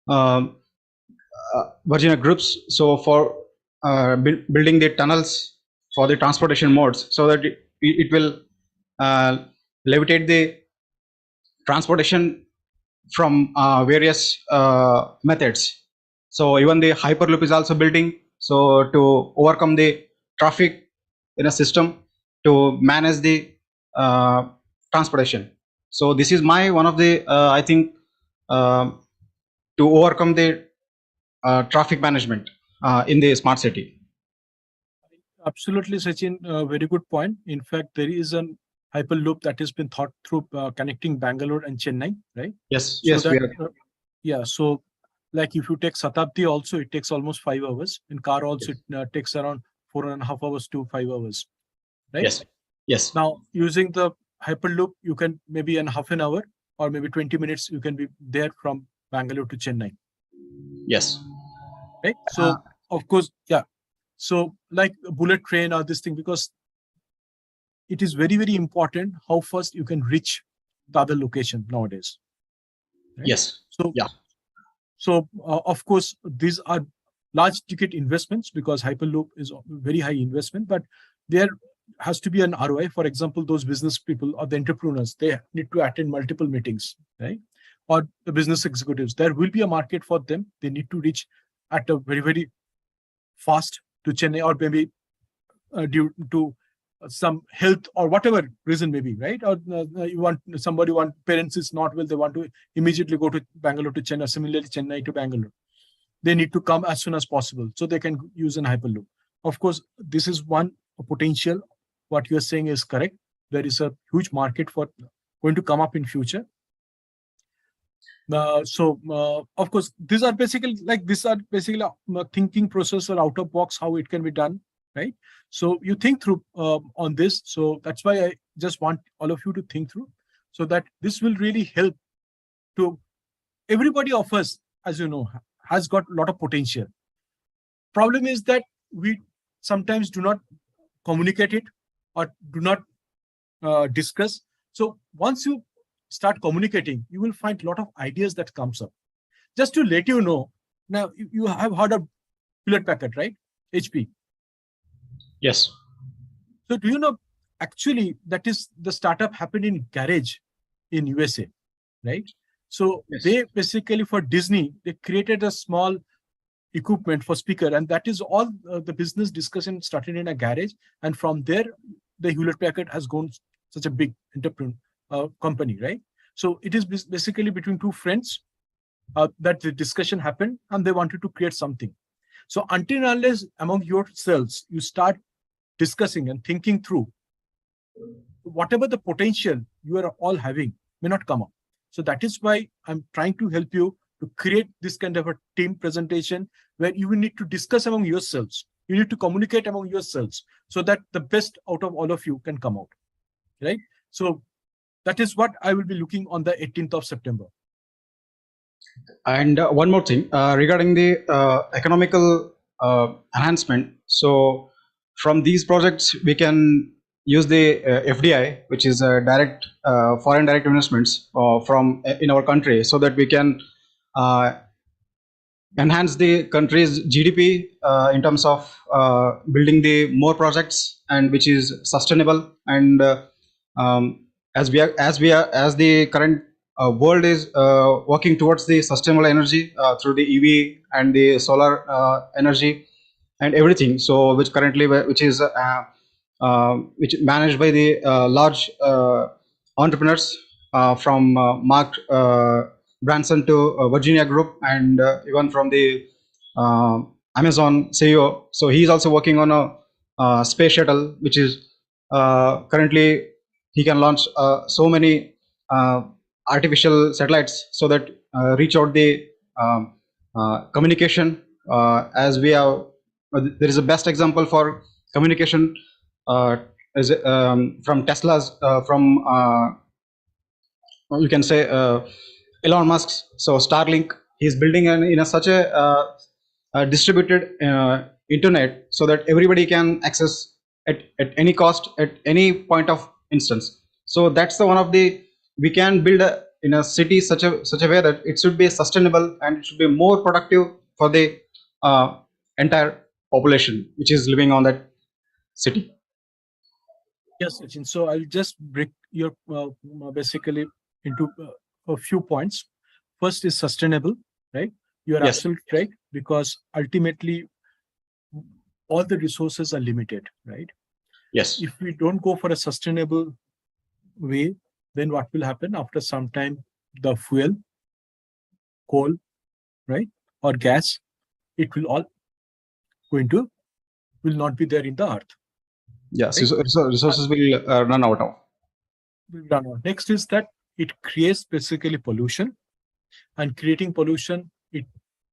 um, Virginia groups. So for building the tunnels for the transportation modes, so that it will uh, levitate the transportation from various methods. So even the hyperloop is also building, so to overcome the traffic in a system to manage the transportation. So this is my one of the I think to overcome the traffic management in the smart city. Absolutely, Sachin. Very good point. In fact, there is an hyperloop that has been thought through connecting Bangalore and Chennai, right? Yes, So yes, that, we are. yeah. So, like if you take Satabdi, also it takes almost 5 hours. In car, also Yes. it takes around 4.5 hours to 5 hours, right? Yes, yes, Now, using the hyperloop, you can maybe in half an hour or maybe 20 minutes, you can be there from Bangalore to Chennai, yes, right? So, of course, yeah. So, like a bullet train or this thing, because it is very, very important how fast you can reach the other location nowadays. Right? yes, So, yeah, so of course, these are large ticket investments because Hyperloop is a very high investment, but there has to be an ROI. For example, those business people or the entrepreneurs, they need to attend multiple meetings, right? Or the business executives, there will be a market for them. They need to reach at a very, very fast to Chennai or maybe due to some health or whatever reason maybe, right? Or you want somebody parents is not well, they want to immediately go to Bangalore to Chennai, similarly Chennai to Bangalore. They need to come as soon as possible so they can use an hyperloop. Of course, this is one potential. What you are saying is correct. There is a huge market for going to come up in future. Of course, these are basically thinking process or out of box how it can be done, right? So you think through on this. So that's why I just want all of you to think through, so that this will really help to everybody of us, as you know, has got a lot of potential. Problem is that we sometimes do not communicate it or do not discuss. So once you start communicating, you will find a lot of ideas that comes up. Just to let you know, now you have heard of Hewlett Packard, right? HP. yes, So do you know, actually, that is the startup happened in garage in USA, right? So yes. they basically, for Disney, they created a small equipment for speaker, and that is all the business discussion started in a garage. And from there, the Hewlett Packard has gone such a big entrepreneur company, right? So it is basically between two friends that the discussion happened, and they wanted to create something. So until and unless among yourselves you start discussing and thinking through, whatever the potential you are all having may not come up. So that is why I'm trying to help you to create this kind of a team presentation where you will need to discuss among yourselves. You need to communicate among yourselves so that the best out of all of you can come out, right? So that is what I will be looking on the 18th of September. And one more thing regarding the economical enhancement. So from these projects, we can use the FDI, which is direct foreign direct investments from in our country, so that we can enhance the country's GDP in terms of building the more projects and which is sustainable. And as the current world is working towards the sustainable energy through the EV and the solar energy and everything. So which currently which is which managed by the large entrepreneurs from Mark Branson to Virginia Group, and even from the Amazon CEO. So he is also working on a space shuttle, which is currently he can launch so many artificial satellites so that reach out the communication. As we have, there is a best example for communication is from Tesla's from you can say Elon Musk. So Starlink, he's building in a such a distributed internet so that everybody can access at any cost at any point of instance. So that's the one of the we can build in a city such a way that it should be sustainable and it should be more productive for the entire population which is living on that city. Yes, Sachin. So I'll just break your basically into a few points. First is sustainable, right? You are Yes. absolutely right, because ultimately all the resources are limited, right? Yes. If we don't go for a sustainable way, then what will happen after some time? The fuel, coal, right, or gas, it will all will not be there in the earth. Yes. Right? Resources will run out of. Next is that it creates basically pollution, and creating pollution, it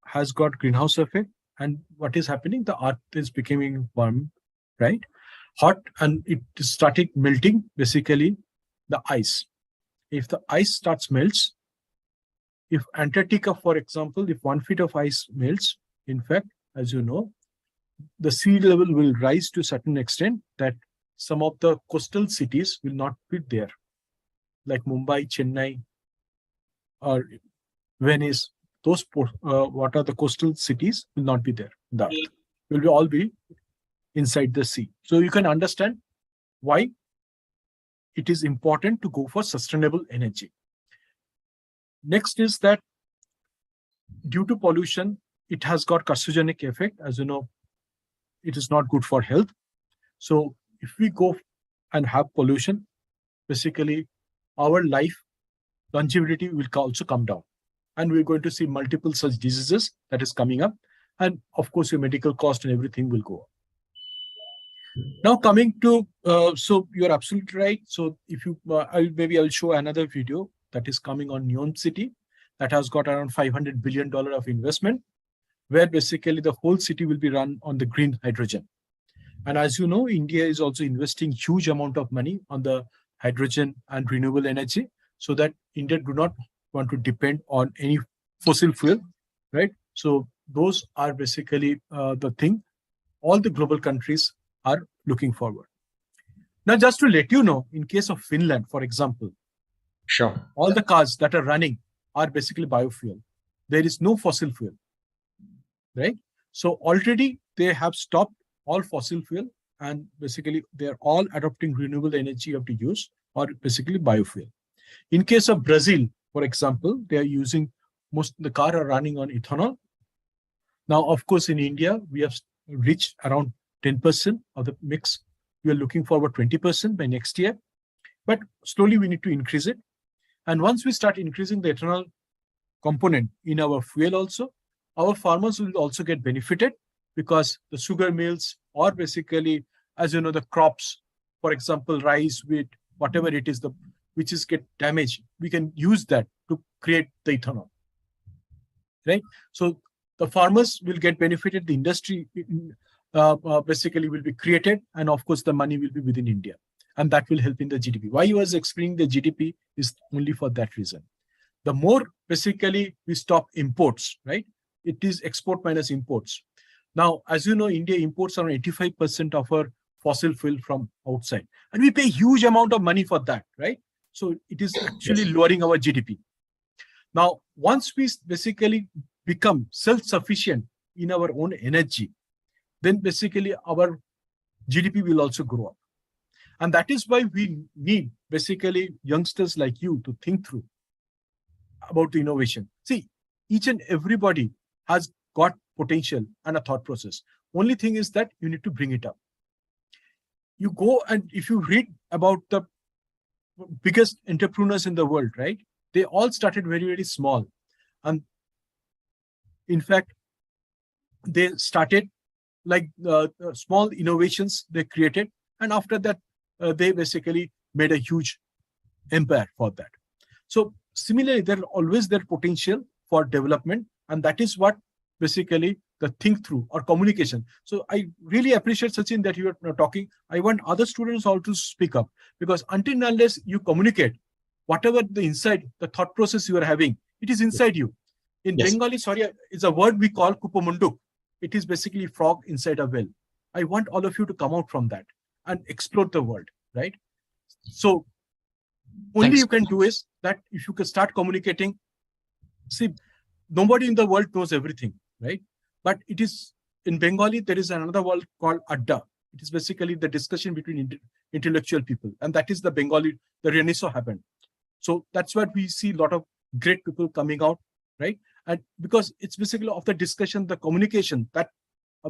has got greenhouse effect. And what is happening? The earth is becoming warm, right? Hot, and it started melting basically the ice. If the ice starts melts, if Antarctica, for example, if 1 feet of ice melts, in fact, as you know, the sea level will rise to a certain extent that some of the coastal cities will not be there, like Mumbai, Chennai, or Venice. Those what are the coastal cities will not be there. The earth will be all be inside the sea. So you can understand why it is important to go for sustainable energy. Next is that due to pollution, it has got carcinogenic effect. As you know, it is not good for health. So if we go and have pollution, basically our life longevity will also come down. And we're going to see multiple such diseases that is coming up. And of course, your medical cost and everything will go up. Now coming to, so you're absolutely right. So if you, I'll show another video that is coming on Neon City that has got around $500 billion of investment, where basically the whole city will be run on the green hydrogen. And as you know, India is also investing huge amount of money on the hydrogen and renewable energy, so that India do not want to depend on any fossil fuel, right? So those are basically the thing all the global countries are looking forward. Now, just to let you know, in case of Finland, for example, sure, all the cars that are running are basically biofuel. There is no fossil fuel, right? So already they have stopped all fossil fuel, and basically they're all adopting renewable energy of the use, or basically biofuel. In case of Brazil, for example, they are using most the car are running on ethanol. Now, of course, in India, we have reached around 10% of the mix. We are looking forward 20% by next year, but slowly we need to increase it. And once we start increasing the ethanol component in our fuel also, our farmers will also get benefited, because the sugar mills, or basically, as you know, the crops, for example, rice, wheat, whatever it is, which is get damaged, we can use that to create the ethanol, right? So the farmers will get benefited, the industry basically will be created, and of course the money will be within India, and that will help in the GDP. Why you was explaining the GDP is only for that reason. The more basically we stop imports, right? It is export minus imports. Now, as you know, India imports around 85% of our fossil fuel from outside, and we pay huge amount of money for that, right? So it is actually lowering our GDP. Now, once we basically become self-sufficient in our own energy, then basically our GDP will also grow up. And that is why we need basically youngsters like you to think through about the innovation. See, each and everybody has got potential and a thought process. Only thing is that you need to bring it up. You go, and if you read about the biggest entrepreneurs in the world, right? They all started very, very small. And in fact, they started like small innovations they created. And after that, they basically made a huge empire for that. So similarly, there are always their potential for development. And that is what basically the think through or communication. So I really appreciate, Sachin, that you are talking. I want other students also to speak up, because until and unless you communicate, whatever the inside, the thought process you are having, it is inside you. In Yes. Bengali, sorry, it's a word we call kupamunduk. It is basically frog inside a well. I want all of you to come out from that and explore the world, right? So only Thanks. you can do is that if you can start communicating. See, nobody in the world knows everything, right? But it is in Bengali, there is another word called Adda. It is basically the discussion between intellectual people. And that is the Bengali, the Renaissance happened. So that's where we see a lot of great people coming out, right? And because it's basically of the discussion, the communication that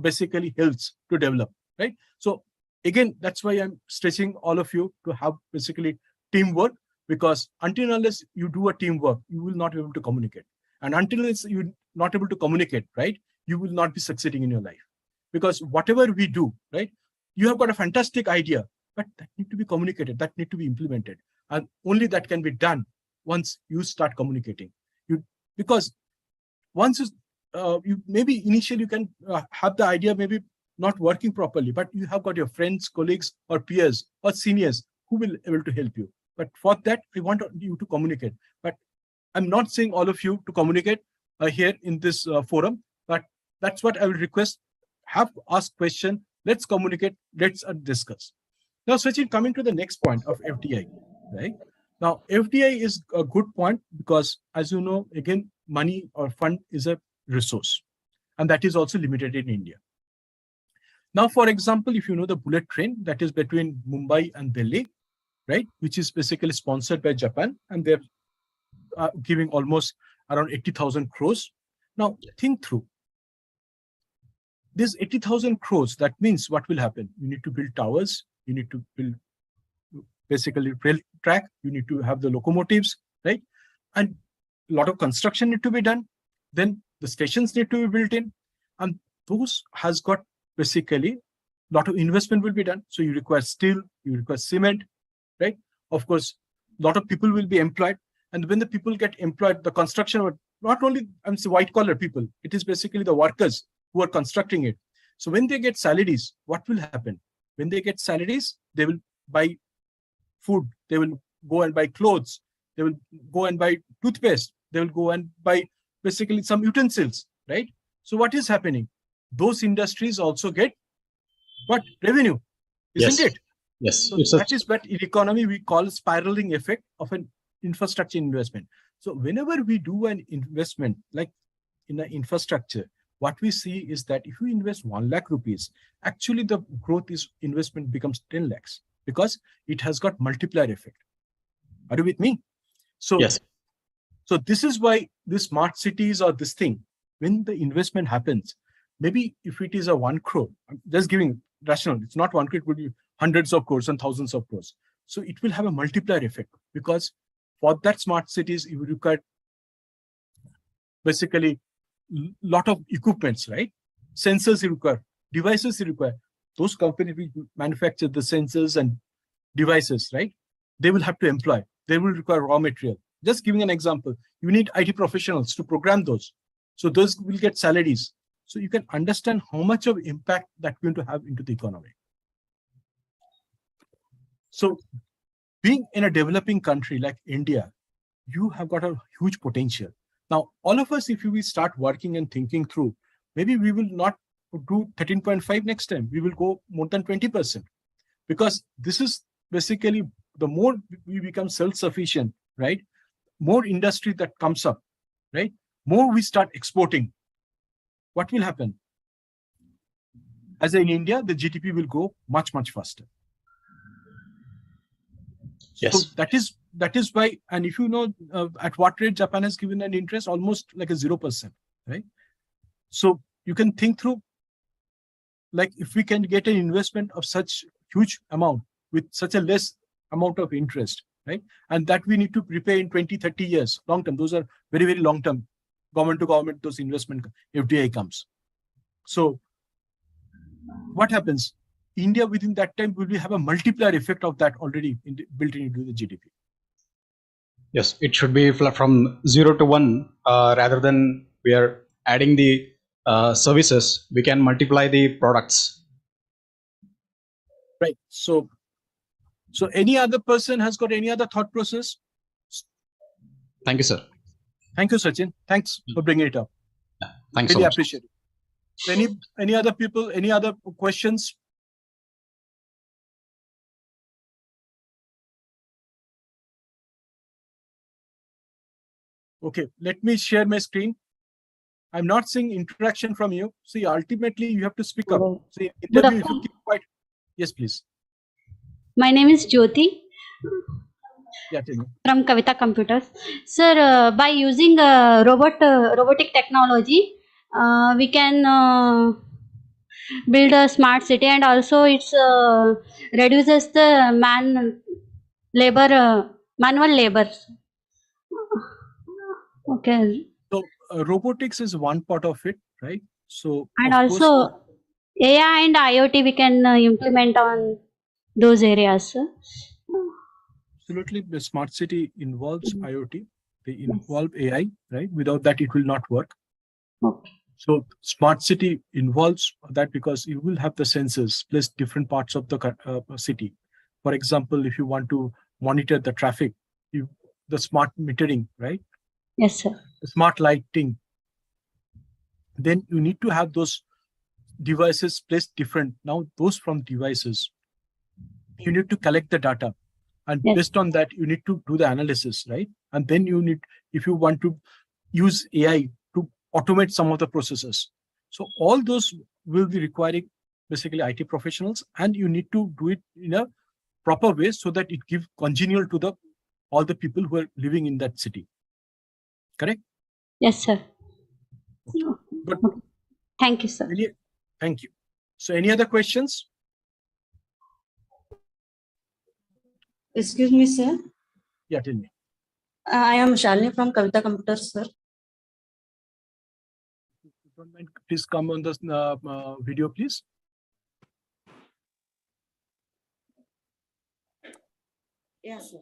basically helps to develop, right? So again, that's why I'm stressing all of you to have basically teamwork, because until unless you do a teamwork, you will not be able to communicate. And until you're not able to communicate, right, you will not be succeeding in your life. Because whatever we do, right, you have got a fantastic idea, but that need to be communicated, that need to be implemented. And only that can be done once you start communicating. Because once you maybe initially you can have the idea maybe not working properly, but you have got your friends, colleagues, or peers, or seniors who will be able to help you. But for that, I want you to communicate. But I'm not saying all of you to communicate here in this forum, but that's what I will request. Ask question, let's communicate, let's discuss. Now, Sachin, coming to the next point of FDI, right? Now, FDI is a good point because, as you know, again, money or fund is a resource, and that is also limited in India. Now, for example, if you know the bullet train that is between Mumbai and Delhi, right, which is basically sponsored by Japan, and they're giving almost around 80,000 crores. Now, think through. This 80,000 crores, that means what will happen? You need to build towers, you need to build basically rail track, you need to have the locomotives, right? And a lot of construction need to be done. Then the stations need to be built in. And those has got basically a lot of investment will be done. So you require steel, you require cement, right? Of course, a lot of people will be employed. And when the people get employed, the construction, not only white collar people, it is basically the workers who are constructing it. So when they get salaries, what will happen? When they get salaries, they will buy food, they will go and buy clothes, they will go and buy toothpaste, they will go and buy basically some utensils, right? So what is happening? Those industries also get what? Revenue, isn't it? Yes. So that is what in economy we call spiraling effect of an infrastructure investment. So whenever we do an investment like in an infrastructure, what we see is that if you invest 1 lakh rupees, actually the growth is investment becomes 10 lakhs because it has got multiplier effect. Are you with me? So, yes. So this is why the smart cities or this thing, when the investment happens, maybe if it is a 1 crore, I'm just giving rational, it's not 1 crore, it would be hundreds of crores and thousands of crores. So it will have a multiplier effect because for that smart cities, you require basically lot of equipments, right? Sensors you require, devices you require. Those companies will manufacture the sensors and devices, right? They will have to employ. They will require raw material. Just giving an example, you need IT professionals to program those. So those will get salaries. So you can understand how much of impact that's going to have into the economy. So being in a developing country like India, you have got a huge potential. Now, all of us, if we start working and thinking through, maybe we will not do 13.5 next time. We will go more than 20%. Because this is basically the more we become self-sufficient, right? More industry that comes up, right? More we start exporting. What will happen? As in India, the GDP will grow much, much faster. Yes. So that is why, and if you know at what rate Japan has given an interest, almost like a 0%, right? So you can think through, like if we can get an investment of such huge amount with such a less amount of interest, right? And that we need to repay in 20, 30 years, long term. Those are very, very long term. Government to government, those investment FDI comes. So what happens? India within that time will have a multiplier effect of that already built into the GDP. Yes, it should be from 0 to 1 rather than we are adding the services, we can multiply the products. Right. So any other person has got any other thought process? Thank you, sir. Thank you, Sachin. Thanks for bringing it up. Thanks so Really much. appreciate it. So any other people, any other questions? Okay, let me share my screen. I'm not seeing interaction from you. See, ultimately you have to speak up. See, interview, if you keep quiet. Yes, please. My name is Jyoti Yeah, tell me. from Kavita Computers. Sir, by using robotic technology, we can build a smart city, and also it's reduces the manual labor. Okay. So robotics is one part of it, right? So And of also course, AI and IoT we can implement on those areas. Sir. absolutely, the smart city involves IoT. They Yes. involve AI, right? Without that, it will not work. Okay. So smart city involves that because you will have the sensors placed different parts of the city. For example, if you want to monitor the traffic, the smart metering, right? Yes, sir. The smart lighting. Then you need to have those devices placed different. Now, those from devices, you need to collect the data, and Yes. based on that, you need to do the analysis, right? And then you need, if you want to use AI to automate some of the processes. So all those will be requiring basically IT professionals, and you need to do it in a proper way so that it gives congenial to all the people who are living in that city. Correct? Yes, sir. Good. Thank you, sir. Thank you. So any other questions? Excuse me, sir. Yeah, tell me. I am Shalini from Kavita Computers, sir. If you don't mind, please come on this video, please. Yes, sir.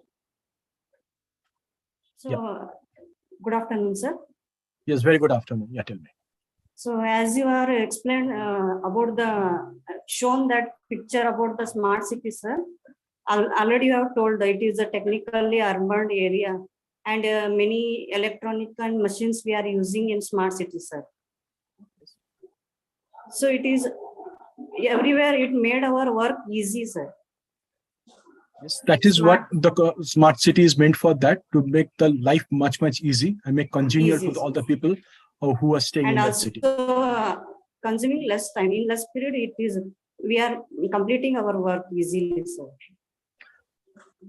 So, Yeah. good afternoon, sir. Yes, very good afternoon. Yeah, tell me. So, as you are explained about shown that picture about the smart city, sir. Already you have told that it is a technically urban area, and many electronic and machines we are using in smart city, sir. So it is everywhere. It made our work easy, sir. Yes, that is what the smart city is meant for, that to make the life much, much easy and make congenial Easy, to all the people who are staying and in that also city. consuming less time. In less period, we are completing our work easily, sir.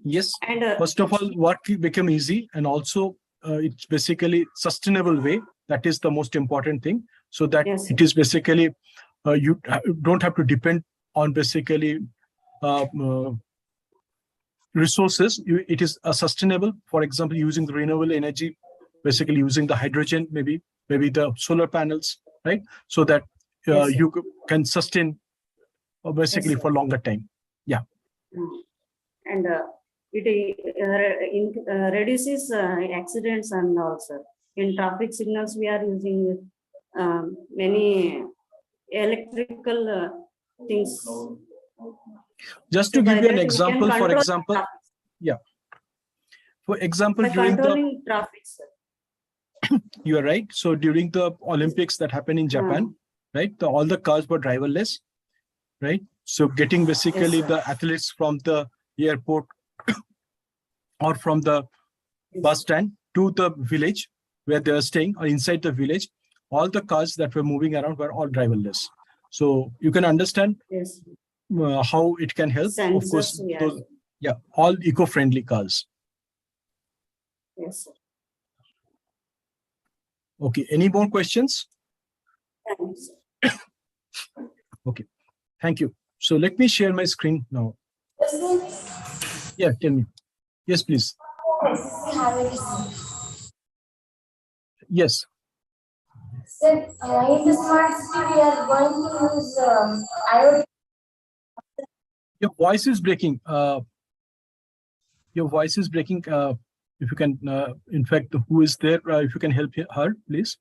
Yes. And first of all, work will become easy, and also it's basically sustainable way. That is the most important thing. So that yes, it is basically you don't have to depend on basically resources. It is sustainable. For example, using the renewable energy, basically using the hydrogen, maybe the solar panels, right? So that yes, you can sustain basically yes, for longer time. Yeah. And it reduces accidents, and also in traffic signals we are using many electrical things. Just to give you an example, for example, yeah. For example, during controlling traffic, sir. You are right. So during the Olympics that happened in Japan, right, all the cars were driverless, right? So getting basically Yes, the athletes from the airport or from the bus stand to the village where they are staying, or inside the village, all the cars that were moving around were all driverless. So you can understand yes, how it can help. Sensors, of course, yeah. those, yeah, all eco-friendly cars. Yes, sir. Okay, any more questions? Thanks. Okay, thank you. So let me share my screen now. Yeah, tell me. Yes, please. Yes. So, in the smart city, we are going to use IoT. Your voice is breaking. Your voice is breaking. If you can, in fact, who is there? If you can help her, please.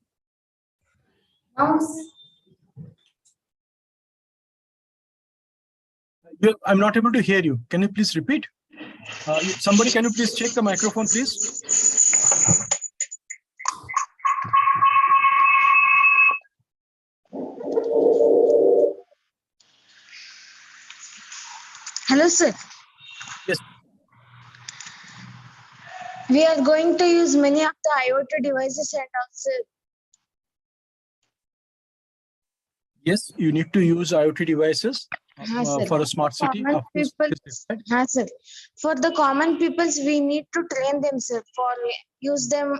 I'm not able to hear you. Can you please repeat? Somebody, can you please check the microphone, please? Hello, sir. Yes. We are going to use many of the IoT devices and also. Yes, you need to use IoT devices Sir. for a smart city. Common Of course, people, it is required. sir. For the common peoples, we need to train them, sir, for use them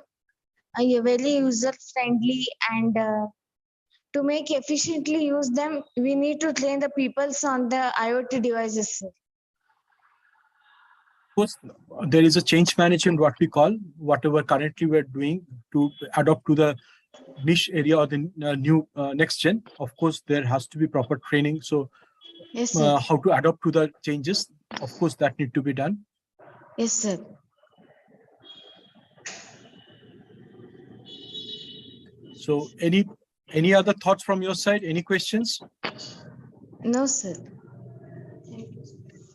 very user friendly and to make efficiently use them, we need to train the peoples on the IoT devices, sir. Of course, there is a change management, what we call, whatever currently we're doing to adopt to the niche area or the new next gen. Of course, there has to be proper training. So Yes, sir. how to adapt to the changes, of course, that need to be done. Yes, sir. So any other thoughts from your side? Any questions? No, sir.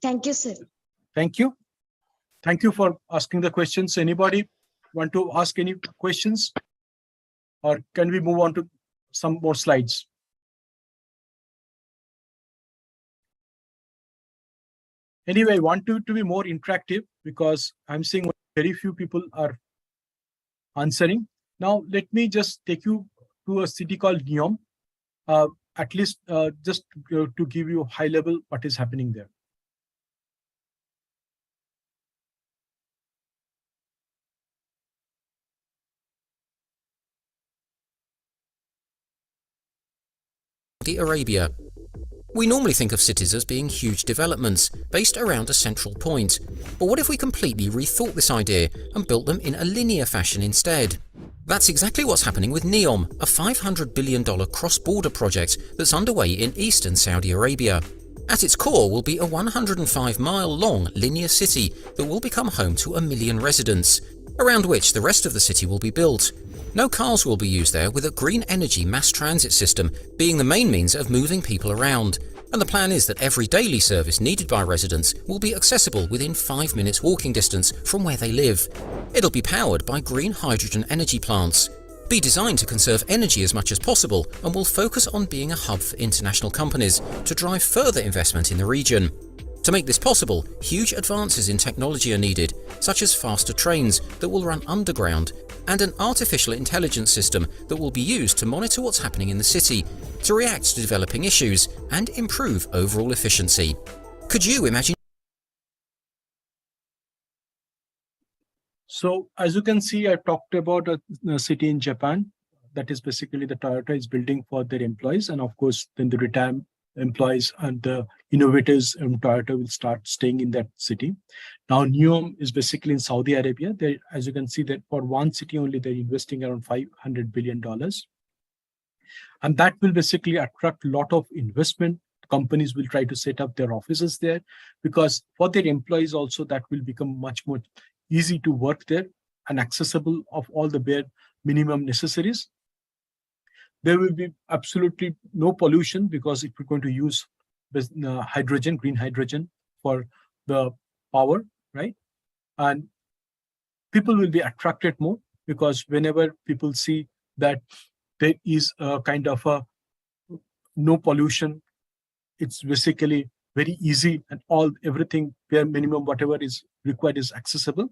Thank you, sir. Thank you. Thank you for asking the questions. Anybody want to ask any questions? Or can we move on to some more slides? Anyway, I want to be more interactive because I'm seeing very few people are answering. Now, let me just take you to a city called Neom, at least just to give you high level what is happening there. Saudi Arabia. We normally think of cities as being huge developments based around a central point, but what if we completely rethought this idea and built them in a linear fashion instead? That's exactly what's happening with NEOM, a $500 billion cross-border project that's underway in eastern Saudi Arabia. At its core will be a 105-mile-long linear city that will become home to 1 million residents, around which the rest of the city will be built. No cars will be used there, with a green energy mass transit system being the main means of moving people around. And the plan is that every daily service needed by residents will be accessible within 5 minutes walking distance from where they live. It'll be powered by green hydrogen energy plants, be designed to conserve energy as much as possible, and will focus on being a hub for international companies to drive further investment in the region. To make this possible, huge advances in technology are needed, such as faster trains that will run underground and an artificial intelligence system that will be used to monitor what's happening in the city, to react to developing issues and improve overall efficiency. Could you imagine? So as you can see, I talked about a city in Japan. That is basically the Toyota is building for their employees. And of course, then the retired employees and the innovators in Toyota will start staying in that city. Now, NEOM is basically in Saudi Arabia. They, as you can see, that for one city only, they're investing around $500 billion. And that will basically attract a lot of investment. Companies will try to set up their offices there, because for their employees also, that will become much more easy to work there and accessible of all the bare minimum necessaries. There will be absolutely no pollution, because if we're going to use hydrogen, green hydrogen for the power, right? And people will be attracted more, because whenever people see that there is a kind of a no pollution, it's basically very easy, and everything bare minimum, whatever is required, is accessible.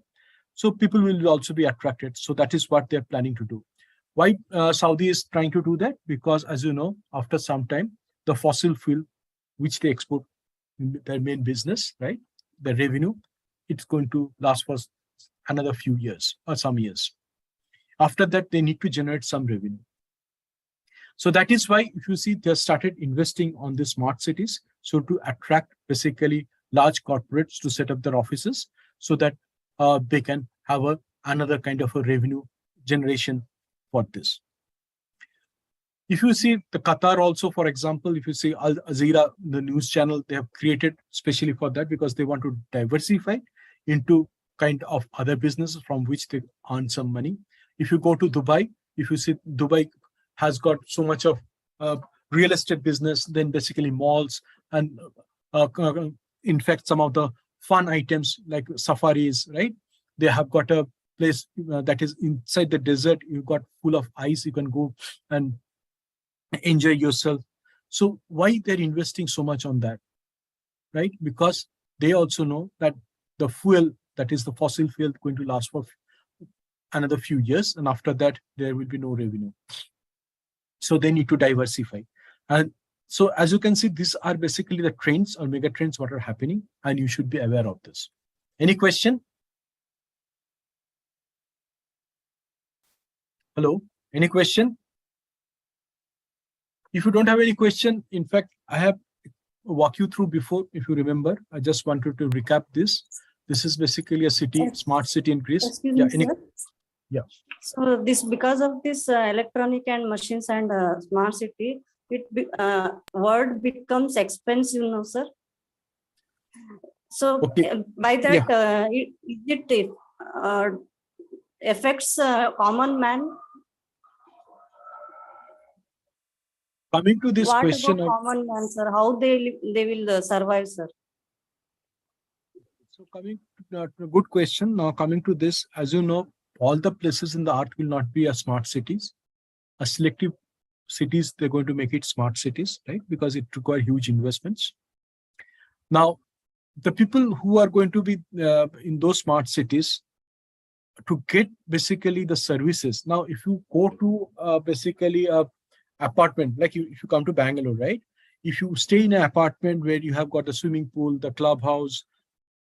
So people will also be attracted. So that is what they're planning to do. Why Saudi is trying to do that? Because, as you know, after some time, the fossil fuel, which they export, their main business, right? The revenue, it's going to last for another few years or some years. After that, they need to generate some revenue. So that is why, if you see, they started investing on the smart cities, so to attract basically large corporates to set up their offices, so that they can have another kind of a revenue generation for this. If you see the Qatar also, for example, if you see Al Jazeera, the news channel, they have created specially for that, because they want to diversify into kind of other businesses from which they earn some money. If you go to Dubai, if you see Dubai has got so much of real estate business, then basically malls, and in fact, some of the fun items like safaris, right? They have got a place that is inside the desert. You've got full of ice. You can go and enjoy yourself. So why they're investing so much on that, right? Because they also know that the fuel, that is the fossil fuel, going to last for another few years, and after that there will be no revenue. So they need to diversify. And so as you can see, these are basically the trends or mega trends what are happening, and you should be aware of this. Any question? Hello, any question? If you don't have any question, in fact, I have walked you through before, if you remember. I just wanted to recap this. This is basically a city, smart city in Greece. Excuse Yeah, me, sir. yeah. So this, because of this electronic and machines and smart city, word becomes expensive now, sir. So Okay. by that, it affects common man. Coming to this What question about common man, sir? How they will survive, sir? So coming to a good question. Now coming to this, as you know, all the places in the earth will not be a smart cities. A selective cities, they're going to make it smart cities, right? Because it requires huge investments. Now, the people who are going to be in those smart cities to get basically the services. Now, if you go to basically a apartment, like if you come to Bangalore, right? If you stay in an apartment where you have got the swimming pool, the clubhouse,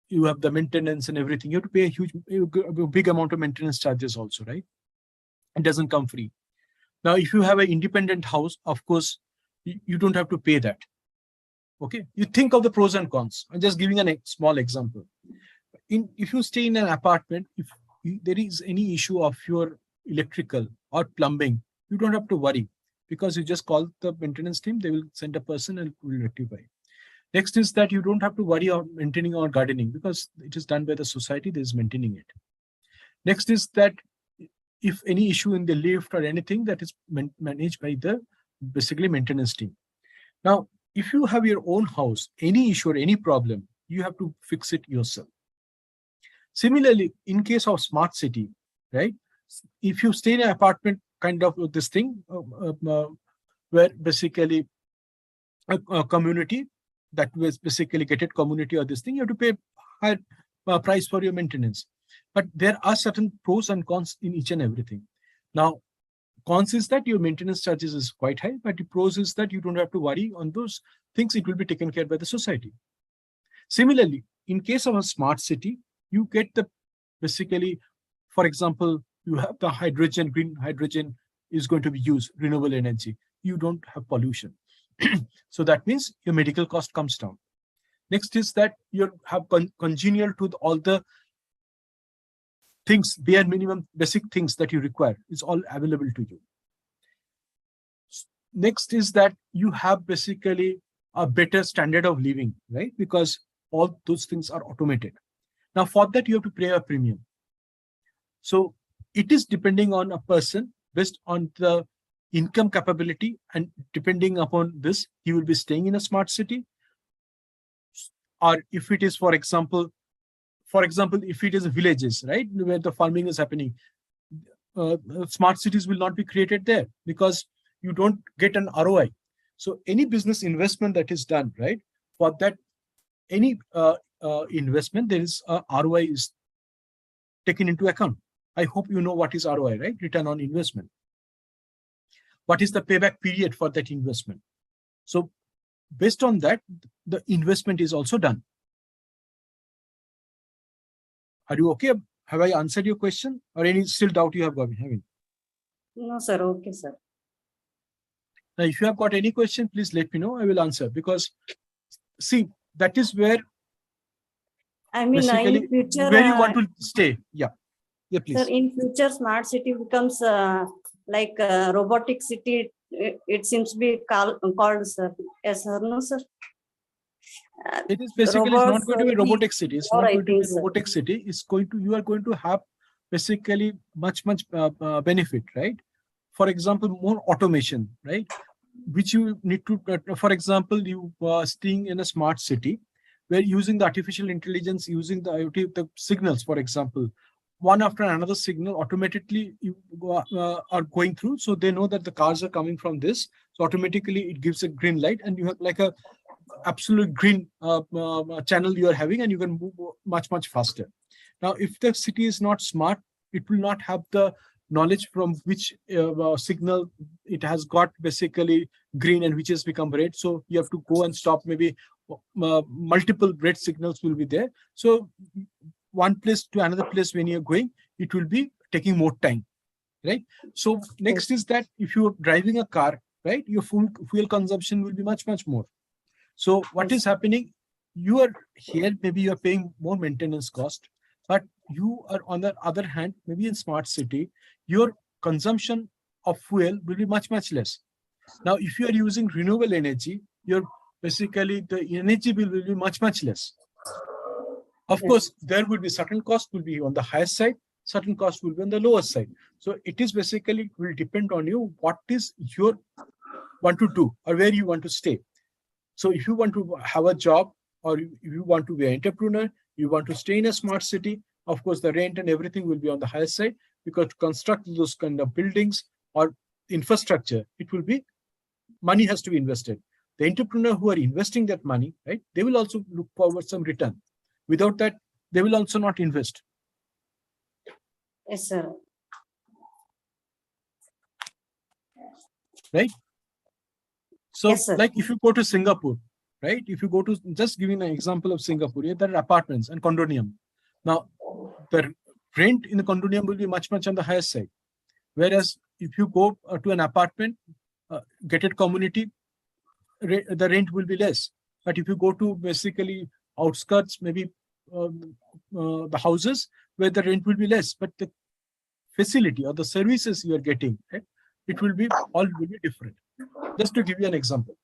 you have the maintenance and everything, you have to pay a big amount of maintenance charges also, right? It doesn't come free. Now, if you have an independent house, of course, you don't have to pay that. Okay, you think of the pros and cons. I'm just giving a small example. If you stay in an apartment, if there is any issue of your electrical or plumbing, you don't have to worry, because you just call the maintenance team, they will send a person and will rectify. Next is that you don't have to worry about maintaining or gardening, because it is done by the society that is maintaining it. Next is that if any issue in the lift or anything, that is managed by the basically maintenance team. Now, if you have your own house, any issue or any problem, you have to fix it yourself. Similarly, in case of smart city, right? If you stay in an apartment kind of this thing, where basically a community, that was basically gated community or this thing, you have to pay higher price for your maintenance. But there are certain pros and cons in each and everything. Now, cons is that your maintenance charges is quite high, but the pros is that you don't have to worry on those things. It will be taken care by the society. Similarly, in case of a smart city, you get the basically, for example, you have the hydrogen, green hydrogen is going to be used, renewable energy. You don't have pollution. So that means your medical cost comes down. Next is that you have congenial to all the things, bare minimum basic things that you require. It's all available to you. Next is that you have basically a better standard of living, right? Because all those things are automated. Now for that, you have to pay a premium. So it is depending on a person based on the income capability, and depending upon this, he will be staying in a smart city. Or if it is, for example, if it is villages, right, where the farming is happening, smart cities will not be created there, because you don't get an ROI. So any business investment that is done, right, for that, any investment, there is a ROI is taken into account. I hope you know what is ROI, right? Return on investment. What is the payback period for that investment? So based on that, the investment is also done. Are you okay? Have I answered your question, or any still doubt you have got having? No, sir. Okay, sir. Now, if you have got any question, please let me know. I will answer, because see, that is where I mean, in future, where you want to stay. Yeah, please. Sir, in future, smart city becomes like robotic city. It seems to be called, sir. Yes, sir. No, sir. It is basically not going to be robotic city. It's not going to be robotic city. It's going to, you are going to have basically much benefit, right? For example, more automation, right? Which you need to, for example, you are staying in a smart city where using the artificial intelligence, using the IoT, the signals, for example, one after another signal automatically you are going through. So they know that the cars are coming from this. So automatically it gives a green light, and you have like a absolute green channel you are having, and you can move much faster. Now, if the city is not smart, it will not have the knowledge from which signal it has got basically green and which has become red. So you have to go and stop. Maybe multiple red signals will be there. So one place to another place when you're going, it will be taking more time, right? So next is that if you're driving a car, right, your fuel consumption will be much more. So what is happening? You are here, maybe you are paying more maintenance cost, but you are on the other hand, maybe in smart city, your consumption of fuel will be much less. Now, if you are using renewable energy, your basically the energy bill will be much less. Of course, there will be certain cost will be on the higher side, certain cost will be on the lower side. So it is basically will depend on you what is your want to do or where you want to stay. So if you want to have a job, or if you want to be an entrepreneur, you want to stay in a smart city, of course, the rent and everything will be on the higher side, because to construct those kind of buildings or infrastructure, it will be, money has to be invested. The entrepreneur who are investing that money, right, they will also look forward some return. Without that, they will also not invest. Yes, sir. Right? So, Yes, sir. like if you go to Singapore, right? If you go to, just giving an example of Singapore, there are apartments and condominium. Now, the rent in the condominium will be much on the higher side. Whereas if you go to an apartment, gated community, the rent will be less. But if you go to basically outskirts, maybe the houses where the rent will be less, but the facility or the services you are getting, right, it will be all will be different. Just to give you an example.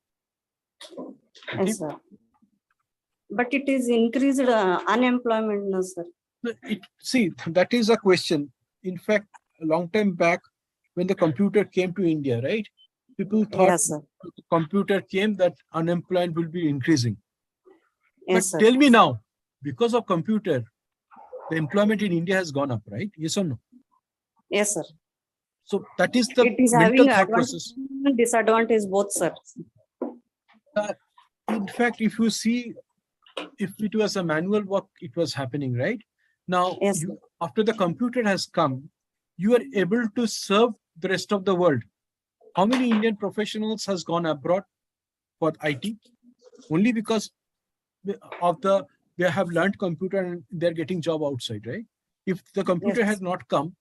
Okay? Yes, sir. But it is increased unemployment, no, sir. See, that is a question. In fact, a long time back, when the computer came to India, right? People thought the computer came that unemployment will be increasing. Yes, but sir. tell me now, because of computer, the employment in India has gone up, right? Yes or no? Yes, sir. So that is the It is mental having thought advantage process. and disadvantage both, sir. In fact, if you see, if it was a manual work, it was happening, right? Now, Yes, after the computer has come, you are able to serve the rest of the world. How many Indian professionals has gone abroad for IT? Only because of they have learned computer and they're getting job outside, right? If the computer had not come,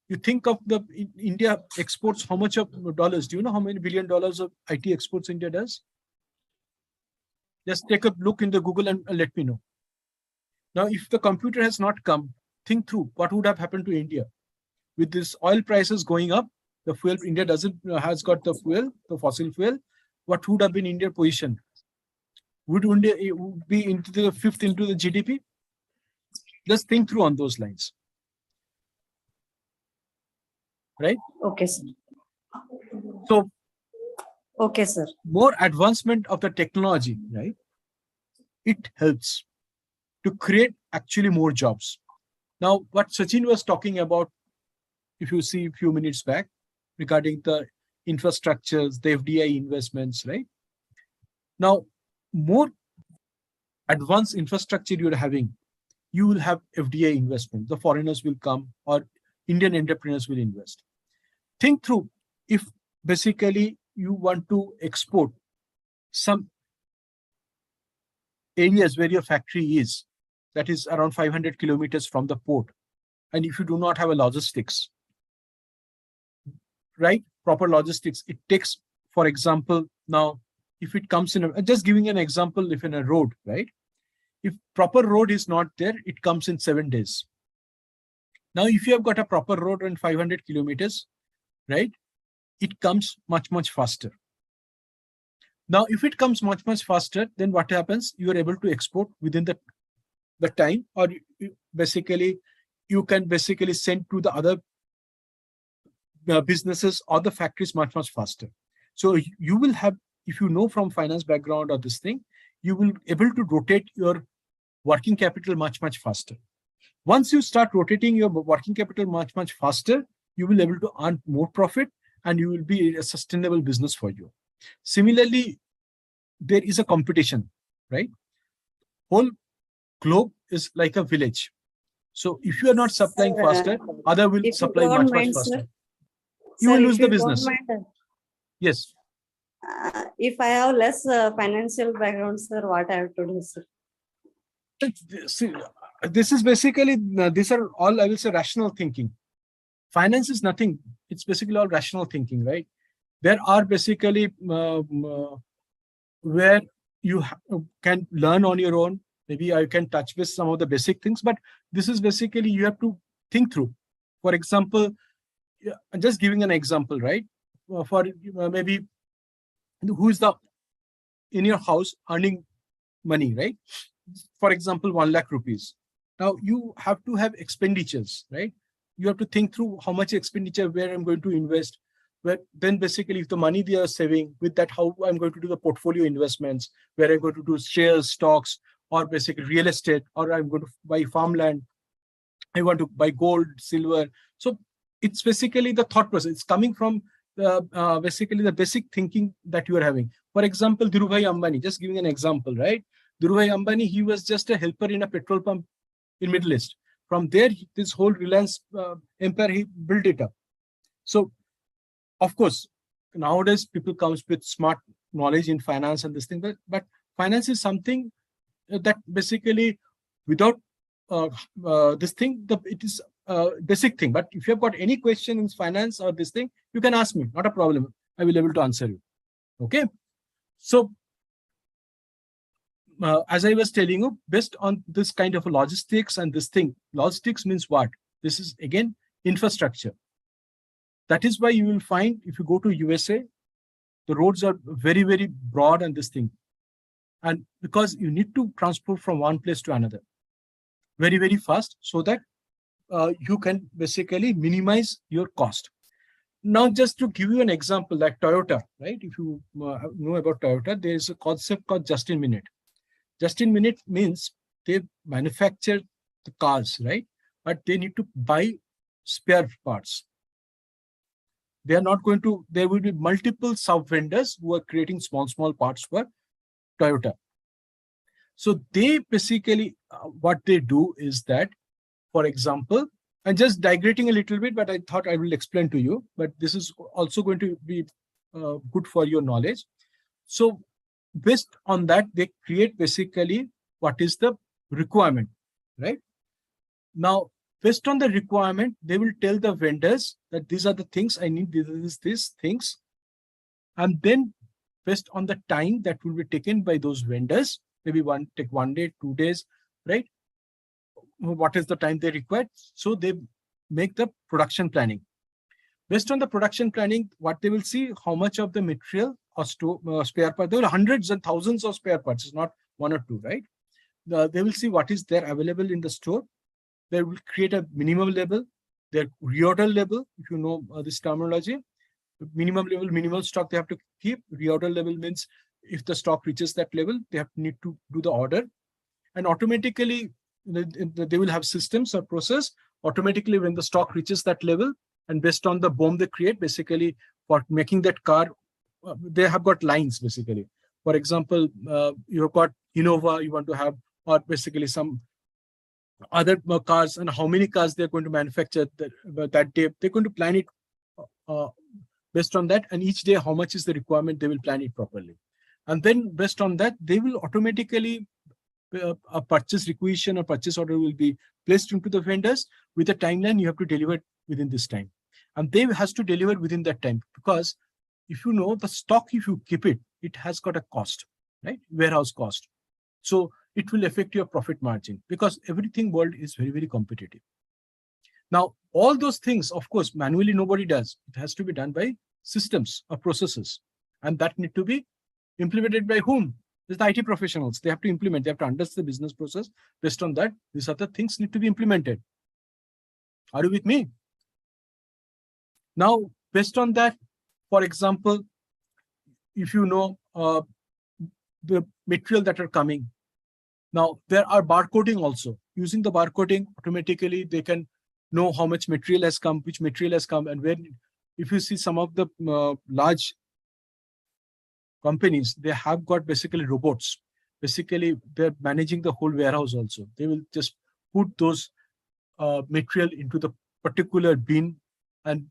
you think of the India exports, how much of dollars? Do you know how many $1 billion of IT exports India does? Just take a look in the Google and let me know. Now, if the computer has not come, think through what would have happened to India. With this oil prices going up, the fuel, India has got the fuel, the fossil fuel. What would have been India's position? Would India be into the fifth into the GDP? Just think through on those lines. Right? Okay, sir. So, okay, sir. More advancement of the technology, right? It helps to create actually more jobs. Now, what Sachin was talking about, if you see a few minutes back, regarding the infrastructures, the FDI investments, right? Now, more advanced infrastructure you're having, you will have FDI investment. The foreigners will come or Indian entrepreneurs will invest. Think through, if basically you want to export some areas where your factory is, that is around 500 kilometers from the port, and if you do not have a logistics, right, proper logistics, it takes, for example, now if it comes in, just giving an example, if in a road, right, if proper road is not there, it comes in 7 days. Now, if you have got a proper road in 500 kilometers, right, it comes much faster. Now, if it comes much faster, then what happens? You are able to export within the time, or basically you can basically send to the other businesses or the factories much faster. So you will have, if you know from finance background or this thing, you will able to rotate your working capital much faster. Once you start rotating your working capital much faster, you will be able to earn more profit and you will be a sustainable business for you. Similarly, there is a competition, right? Whole globe is like a village. So if you are not supplying faster, other will if you supply don't much mind, faster. sir. You Sir, will if lose the you don't business. mind, Yes. if I have less financial background, sir, what I have to do, sir? See, this is basically, these are all, I will say, rational thinking. Finance is nothing. It's basically all rational thinking, right? There are basically where you can learn on your own. Maybe I can touch with some of the basic things, but this is basically you have to think through. For example, I'm just giving an example, right? For maybe who is the in your house earning money, right? For example, 1 lakh rupees. Now you have to have expenditures, right? You have to think through how much expenditure, where I'm going to invest, where then basically if the money they are saving, with that, how I'm going to do the portfolio investments, where I'm going to do shares, stocks, or basically real estate, or I'm going to buy farmland, I want to buy gold, silver. So it's basically the thought process. It's coming from basically the basic thinking that you are having. For example, Dhirubhai Ambani, just giving an example, right? Dhirubhai Ambani, he was just a helper in a petrol pump in Middle East. From there, this whole Reliance empire, he built it up. So, of course, nowadays people comes with smart knowledge in finance and this thing, but finance is something that basically without this thing, it is a basic thing. But if you have got any question in finance or this thing, you can ask me, not a problem. I will be able to answer you. Okay. So, as I was telling you, based on this kind of logistics and this thing, logistics means what? This is again infrastructure. That is why you will find if you go to USA, the roads are very, very broad and this thing. And because you need to transport from one place to another very, very fast, so that you can basically minimize your cost. Now, just to give you an example, like Toyota, right? If you know about Toyota, there is a concept called just in minute. Just in minute means they manufacture the cars, right? But they need to buy spare parts. They are not going to, there will be multiple sub vendors who are creating small parts for Toyota. So they basically, what they do is that, for example, I'm just digressing a little bit, but I thought I will explain to you, but this is also going to be good for your knowledge. So based on that, they create basically what is the requirement, right? Now, based on the requirement, they will tell the vendors that these are the things I need, these things. And then based on the time that will be taken by those vendors, maybe take 1 day, 2 days, right? What is the time they require? So they make the production planning. Based on the production planning, what they will see, how much of the material or spare part, there are hundreds and thousands of spare parts, it's not 1 or 2, right? They will see what is there available in the store. They will create a minimum level, their reorder level, if you know this terminology. Minimum level, minimal stock they have to keep. Reorder level means if the stock reaches that level, they need to do the order. And automatically, they will have systems or process. Automatically, when the stock reaches that level, and based on the BOM they create, basically for making that car, they have got lines basically. For example, you have got Innova, you want to have, or basically some other cars, and how many cars they're going to manufacture that day. They're going to plan it based on that, and each day how much is the requirement, they will plan it properly. And then based on that, they will automatically, a purchase requisition or purchase order will be placed into the vendors with a timeline. You have to deliver within this time, and they has to deliver within that time, because if you know the stock, if you keep it, it has got a cost, right? Warehouse cost. So it will affect your profit margin, because everything world is very, very competitive. Now, all those things, of course, manually nobody does. It has to be done by systems or processes, and that need to be implemented by whom? It's the IT professionals. They have to implement, they have to understand the business process. Based on that, these other things need to be implemented. Are you with me? Now, based on that, for example, if you know the material that are coming, now there are barcoding also. Using the barcoding, automatically they can know how much material has come, which material has come, and when, if you see some of the large companies, they have got basically robots. Basically, they're managing the whole warehouse also. They will just put those material into the particular bin, and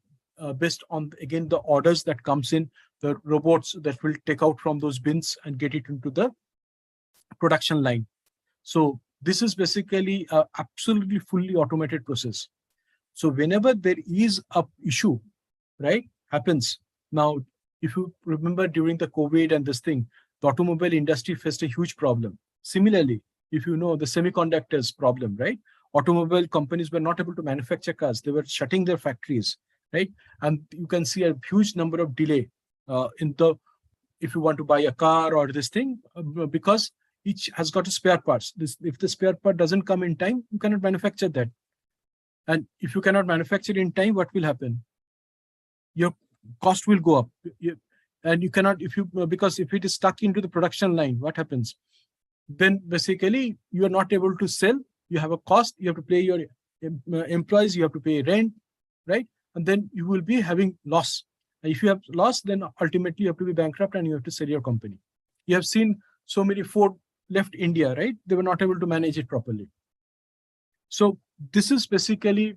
based on, again, the orders that comes in, the robots that will take out from those bins and get it into the production line. So this is basically a absolutely fully automated process. So whenever there is a issue, right, happens. Now, if you remember during the COVID and this thing, the automobile industry faced a huge problem. Similarly, if you know the semiconductors problem, right? Automobile companies were not able to manufacture cars. They were shutting their factories, right? And you can see a huge number of delay if you want to buy a car or this thing, because each has got a spare parts. If the spare part doesn't come in time, you cannot manufacture that. And if you cannot manufacture in time, what will happen? Your cost will go up. And you cannot, because if it is stuck into the production line, what happens? Then basically you are not able to sell. You have a cost. You have to pay your employees. You have to pay rent, right? And then you will be having loss. And if you have loss, then ultimately you have to be bankrupt and you have to sell your company. You have seen so many Ford left India, right? They were not able to manage it properly. So this is basically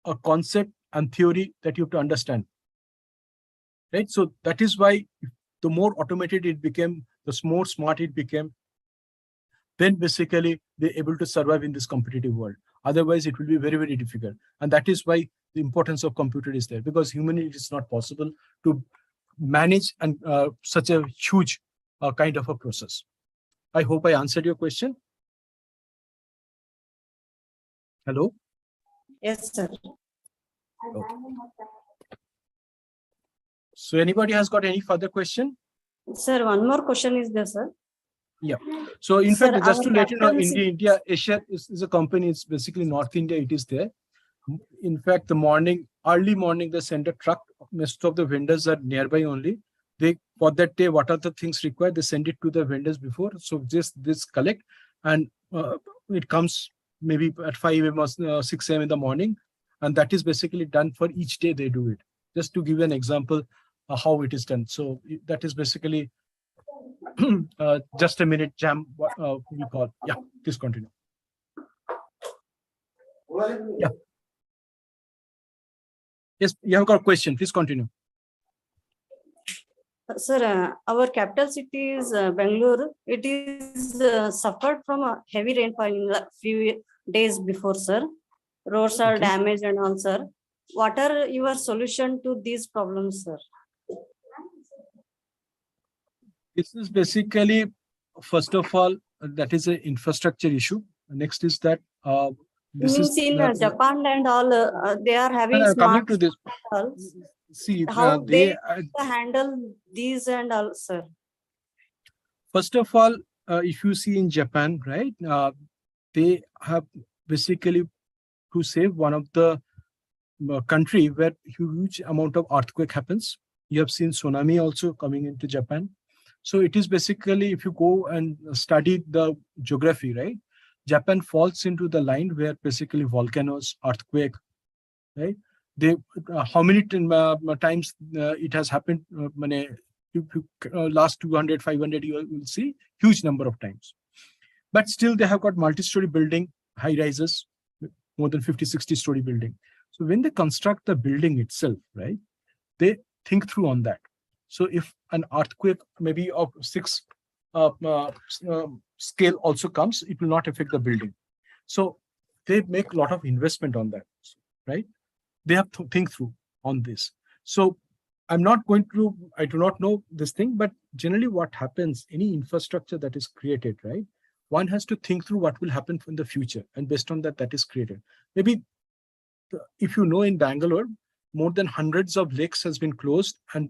a concept and theory that you have to understand, right? So that is why the more automated it became, the more smart it became, then basically they're able to survive in this competitive world. Otherwise, it will be very, very difficult. And that is why the importance of computer is there, because humanly it is not possible to manage and such a huge kind of a process. I hope I answered your question. Hello? Yes, sir. Okay. So anybody has got any further question? Sir, one more question is there, sir. Yeah. So in Sir, fact, just to our let you know, capital city- India Asia is a company. It's basically North India. It is there. In fact, early morning, they send a truck. Most of the vendors are nearby only. For that day, what are the things required? They send it to the vendors before. So just this collect, and it comes maybe at 5 a.m. or 6 a.m. in the morning. And that is basically done for each day they do it. Just to give you an example how it is done. So that is basically just a minute, Jam, what we call. Yeah, please continue. Yeah. Yes, you have got a question. Please continue. Sir, our capital city is Bangalore. It is suffered from a heavy rainfall in a few days before, sir. Roads are Okay. damaged and all, sir. What are your solution to these problems, sir? This is basically, first of all, that is an infrastructure issue. Next is that this Means is in Japan and all, they are having coming smart to this. hospitals. See, How they handle these and all, sir? First of all, if you see in Japan, right, they have basically to save one of the country where huge amount of earthquake happens. You have seen tsunami also coming into Japan. So it is basically, if you go and study the geography, right, Japan falls into the line where basically volcanoes, earthquake, right? How many times it has happened? Last 200, 500, you will see huge number of times. But still, they have got multi-story building, high rises, more than 50, 60-story building. So when they construct the building itself, right, they think through on that. So if an earthquake maybe of 6 scale also comes, it will not affect the building. So they make a lot of investment on that, right? They have to think through on this. So I do not know this thing, but generally what happens, any infrastructure that is created, right? One has to think through what will happen in the future, and based on that, that is created. Maybe if you know, in Bangalore, more than hundreds of lakes has been closed, and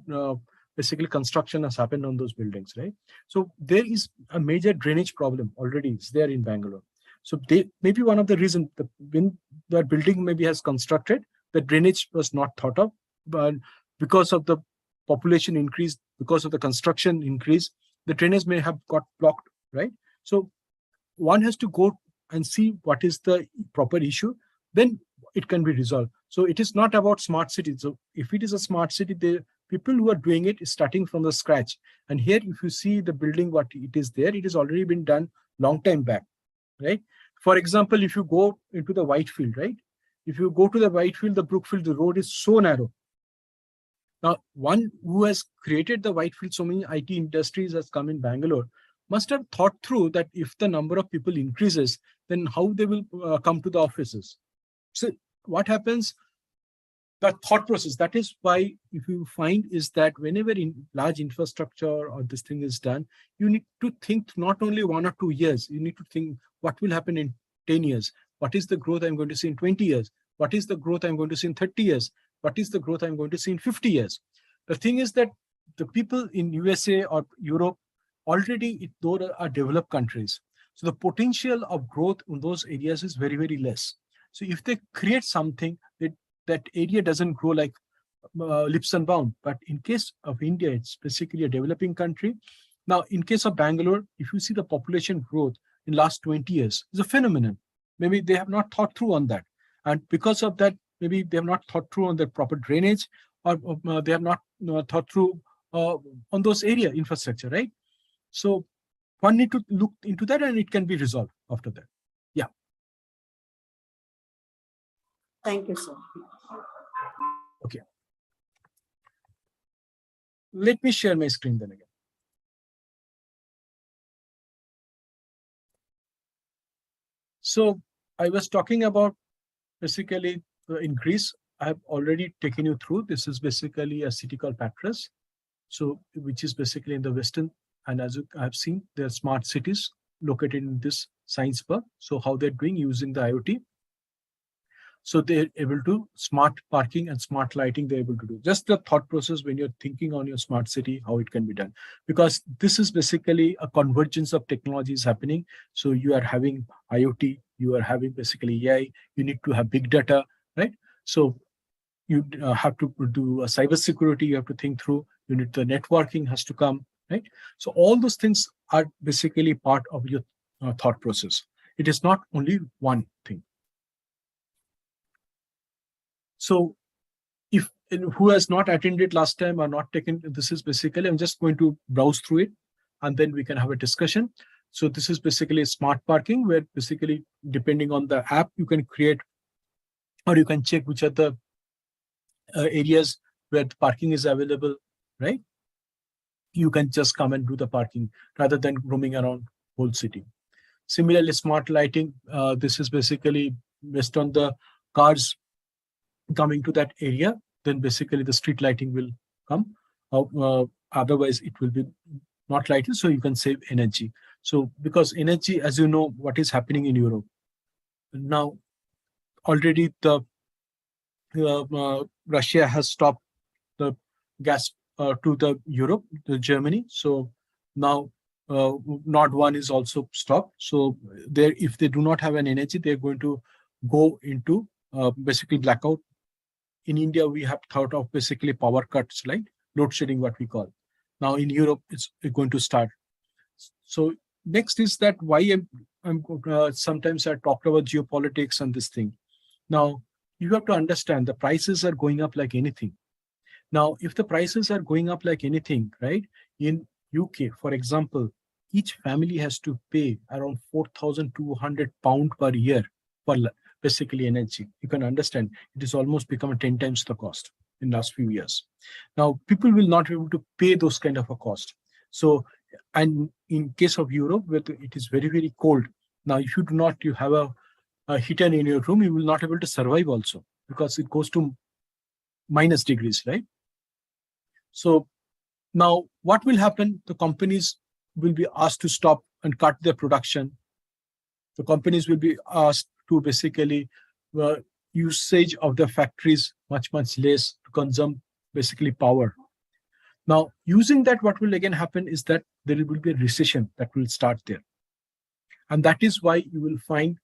basically construction has happened on those buildings, right? So there is a major drainage problem already. It's there in Bangalore. So maybe one of the reasons when the building maybe has constructed, the drainage was not thought of, but because of the population increase, because of the construction increase, the drainage may have got blocked, right? So one has to go and see what is the proper issue, then it can be resolved. So it is not about smart cities. So if it is a smart city, people who are doing it is starting from the scratch. And here, if you see the building, what it is there, it has already been done long time back, right? For example, if you go into the Whitefield, right? If you go to the Whitefield, the Brookfield, the road is so narrow. Now, one who has created the Whitefield, so many IT industries has come in Bangalore, must have thought through that if the number of people increases, then how they will come to the offices. So what happens? The thought process, that is why if you find is that whenever in large infrastructure or this thing is done, you need to think not only 1 or 2 years, you need to think what will happen in 10 years. What is the growth I'm going to see in 20 years? What is the growth I'm going to see in 30 years? What is the growth I'm going to see in 50 years? The thing is that the people in USA or Europe already, those are developed countries. So the potential of growth in those areas is very, very less. So if they create something, that area doesn't grow like lips and bound. But in case of India, it's basically a developing country. Now, in case of Bangalore, if you see the population growth in last 20 years, it's a phenomenon. Maybe they have not thought through on that. And because of that, maybe they have not thought through on the proper drainage, or they have not thought through on those area infrastructure, right? So one need to look into that, and it can be resolved after that. Yeah. Thank you, sir. Okay. Let me share my screen then again. So I was talking about basically in Greece. I have already taken you through. This is basically a city called Patras, so which is basically in the western. And as you have seen, there are smart cities located in this science park. So how they're doing using the IoT. So they're able to smart parking and smart lighting, they're able to do. Just the thought process when you're thinking on your smart city, how it can be done. Because this is basically a convergence of technologies happening. So you are having IoT, you are having basically AI, you need to have big data, right? So you have to do a cyber security, you have to think through, you need the networking has to come, right? So all those things are basically part of your thought process. It is not only one thing. So if who has not attended last time or not taken, this is basically, I'm just going to browse through it and then we can have a discussion. So this is basically smart parking, where basically depending on the app, you can create or you can check which are the areas where the parking is available, right? You can just come and do the parking rather than roaming around whole city. Similarly, smart lighting, this is basically based on the cars coming to that area, then basically the street lighting will come. Otherwise, it will be not lighted, so you can save energy. So because energy, as you know, what is happening in Europe now, already the Russia has stopped the gas to the Europe, to Germany. So now Nord 1 is also stopped. So there, if they do not have an energy, they're going to go into basically blackout. In India, we have thought of basically power cuts, right? Load shedding, what we call. Now in Europe, it's going to start. So next is that why I'm sometimes I talked about geopolitics and this thing. Now you have to understand the prices are going up like anything. Now, if the prices are going up like anything, right? In UK, for example, each family has to pay around £4,200 per year for basically energy. You can understand it is almost become 10 times the cost in last few years. Now, people will not be able to pay those kind of a cost. So, and in case of Europe, where it is very, very cold. Now, if you do not, you have a heater in your room, you will not be able to survive also because it goes to minus degrees, right? So now what will happen? The companies will be asked to stop and cut their production. The companies will be asked to basically usage of the factories much, much less to consume basically power. Now, using that, what will again happen is that there will be a recession that will start there. And that is why you will find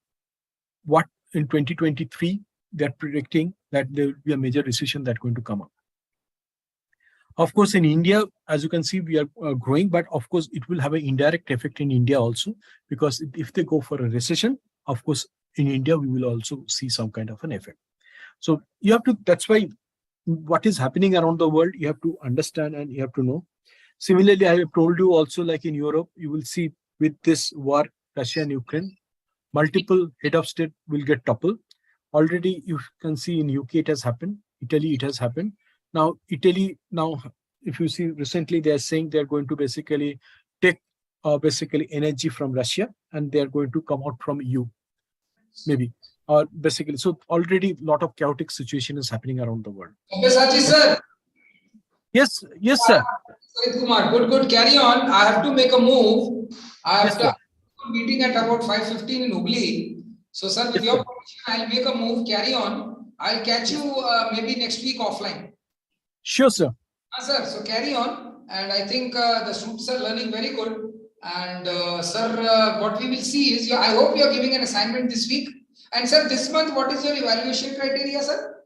what in 2023, they're predicting that there will be a major recession that's going to come up. Of course, in India, as you can see, we are growing, but of course, it will have an indirect effect in India also, because if they go for a recession, of course, in India, we will also see some kind of an effect. So you have to, that's why what is happening around the world, you have to understand and you have to know. Similarly, I have told you also, like in Europe, you will see with this war, Russia and Ukraine, multiple head of state will get toppled. Already you can see in UK it has happened, Italy it has happened. Now Italy, now if you see recently, they are saying they are going to basically take basically energy from Russia and they are going to come out from EU, maybe. Or basically, so already a lot of chaotic situation is happening around the world. Sabyasachi sir. Yes, sir. Sorry, Kumar. Good. Carry on. I have to make a move. I have Yes, sir. a meeting at about 5:15 in Hubli. So, sir, with Yes, your sir. permission, I'll make a move. Carry on. I'll catch you maybe next week offline. Sure, sir. Sir, so carry on. And I think the students are learning very good. And sir, what we will see is, I hope you are giving an assignment this week. And sir, this month, what is your evaluation criteria, sir?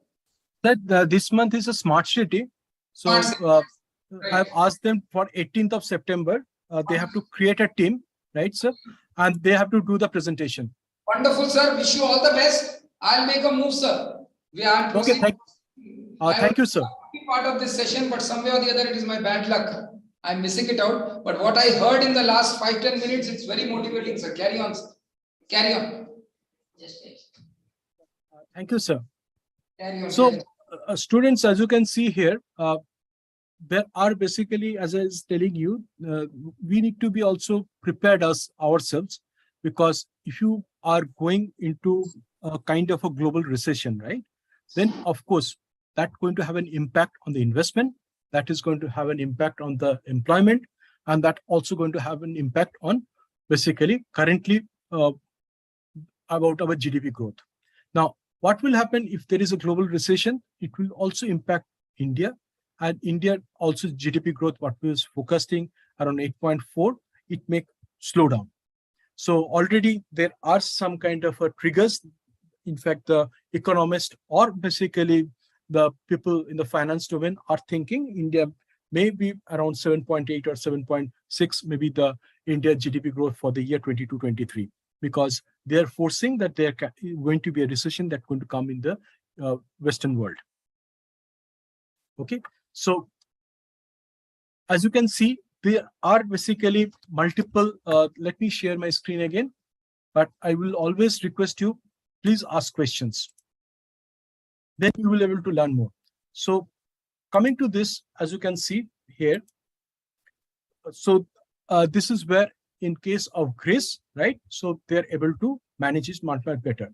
That this month is a smart city. So I've asked them for 18th of September. They have to create a team, right, sir? And they have to do the presentation. Wonderful, sir. Wish you all the best. I'll make a move, sir. Okay, thank you, sir. Be part of this session, but somewhere or the other, it is my bad luck. I'm missing it out. But what I heard in the last 5-10 minutes, it's very motivating, sir. Carry on, sir. Carry on. Thank you, sir. Carry on. So, students, as you can see here, there are basically, as I was telling you, we need to be also prepared ourselves, because if you are going into a kind of a global recession, right, then of course that's going to have an impact on the investment, that is going to have an impact on the employment, and that also going to have an impact on basically currently about our GDP growth. Now, what will happen if there is a global recession? It will also impact India, and India also GDP growth, what we was focusing around 8.4, it may slow down. So already there are some kind of triggers. In fact, the economists or basically the people in the finance domain are thinking India may be around 7.8 or 7.6, maybe the India GDP growth for the year 22-23, because they are forcing that there is going to be a recession that's going to come in the Western world. Okay, so as you can see, there are basically multiple, let me share my screen again, but I will always request you, please ask questions. Then you will be able to learn more. So coming to this, as you can see here, so this is where in case of Greece, right? So they're able to manage it much better.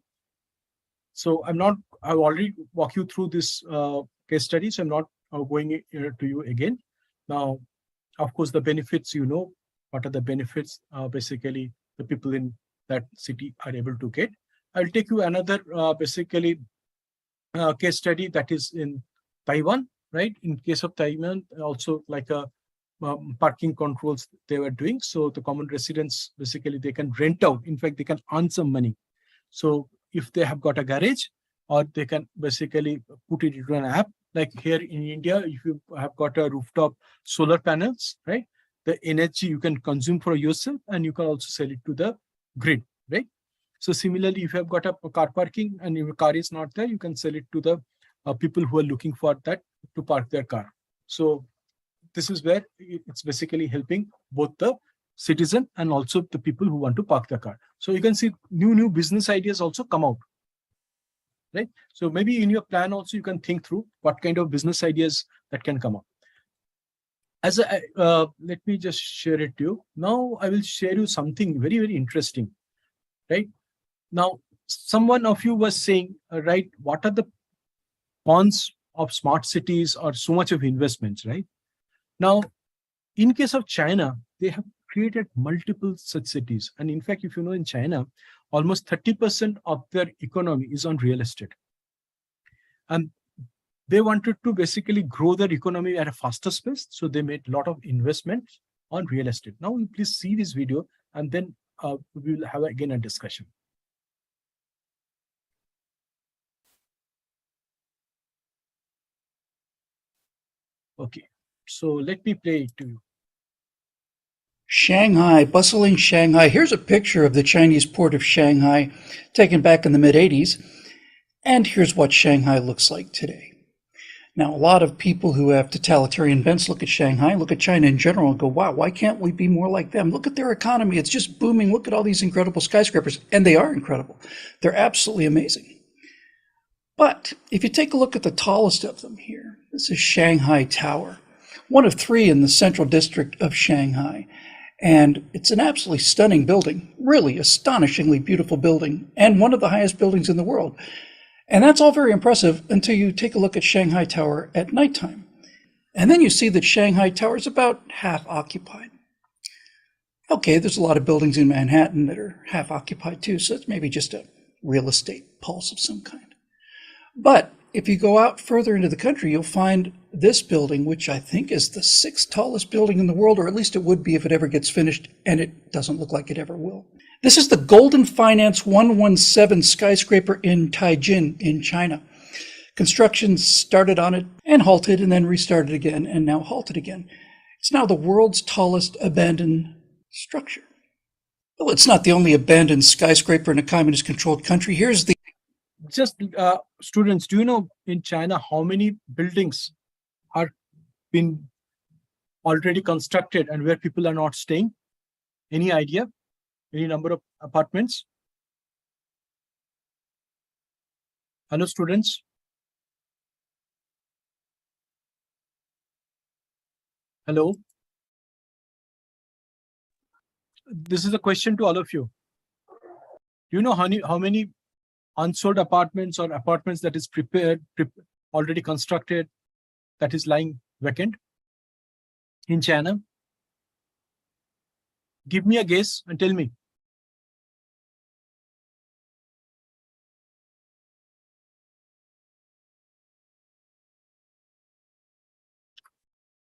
So I've already walked you through this case study, so I'm not going to you again. Now, of course, the benefits, what are the benefits basically the people in that city are able to get. I'll take you another basically case study that is in Taiwan, right? In case of Taiwan, also like a parking controls they were doing. So the common residents, basically they can rent out. In fact, they can earn some money. So if they have got a garage, or they can basically put it into an app. Like here in India, if you have got a rooftop solar panels, right? The energy you can consume for yourself, and you can also sell it to the grid, right? So similarly, if you have got a car parking and your car is not there, you can sell it to the people who are looking for that to park their car. So this is where it's basically helping both the citizen and also the people who want to park their car. So you can see new business ideas also come out, right? So maybe in your plan also you can think through what kind of business ideas that can come up. As let me just share it to you. Now I will share you something very, very interesting, right? Now, someone of you was saying, right, what are the cons of smart cities or so much of investments, right? Now, in case of China, they have created multiple such cities. And in fact, if you know, in China, almost 30% of their economy is on real estate. And they wanted to basically grow their economy at a faster pace. So they made a lot of investments on real estate. Now, please see this video, and then we will have again a discussion. Okay, so let me play it to you. Shanghai, bustling Shanghai. Here's a picture of the Chinese port of Shanghai taken back in the mid-80s. And here's what Shanghai looks like today. Now, a lot of people who have totalitarian bents look at Shanghai, look at China in general, and go, wow, why can't we be more like them? Look at their economy. It's just booming. Look at all these incredible skyscrapers. And they are incredible. They're absolutely amazing. But if you take a look at the tallest of them here, this is Shanghai Tower, one of 3 in the central district of Shanghai. And it's an absolutely stunning building, really astonishingly beautiful building, and one of the highest buildings in the world. And that's all very impressive until you take a look at Shanghai Tower at nighttime. And then you see that Shanghai Tower is about half occupied. Okay, there's a lot of buildings in Manhattan that are half occupied too, so it's maybe just a real estate pulse of some kind. But if you go out further into the country, you'll find this building, which I think is the 6th tallest building in the world, or at least it would be if it ever gets finished, and it doesn't look like it ever will. This is the Golden Finance 117 skyscraper in Taijin in China. Construction started on it and halted and then restarted again and now halted again. It's now the world's tallest abandoned structure. Well, it's not the only abandoned skyscraper in a communist-controlled country. Here's the... Just students, do you know in China how many buildings are been already constructed and where people are not staying? Any idea? Any number of apartments? Hello, students. Hello. This is a question to all of you. Do you know how many unsold apartments or apartments that is already constructed, that is lying vacant in China? Give me a guess and tell me.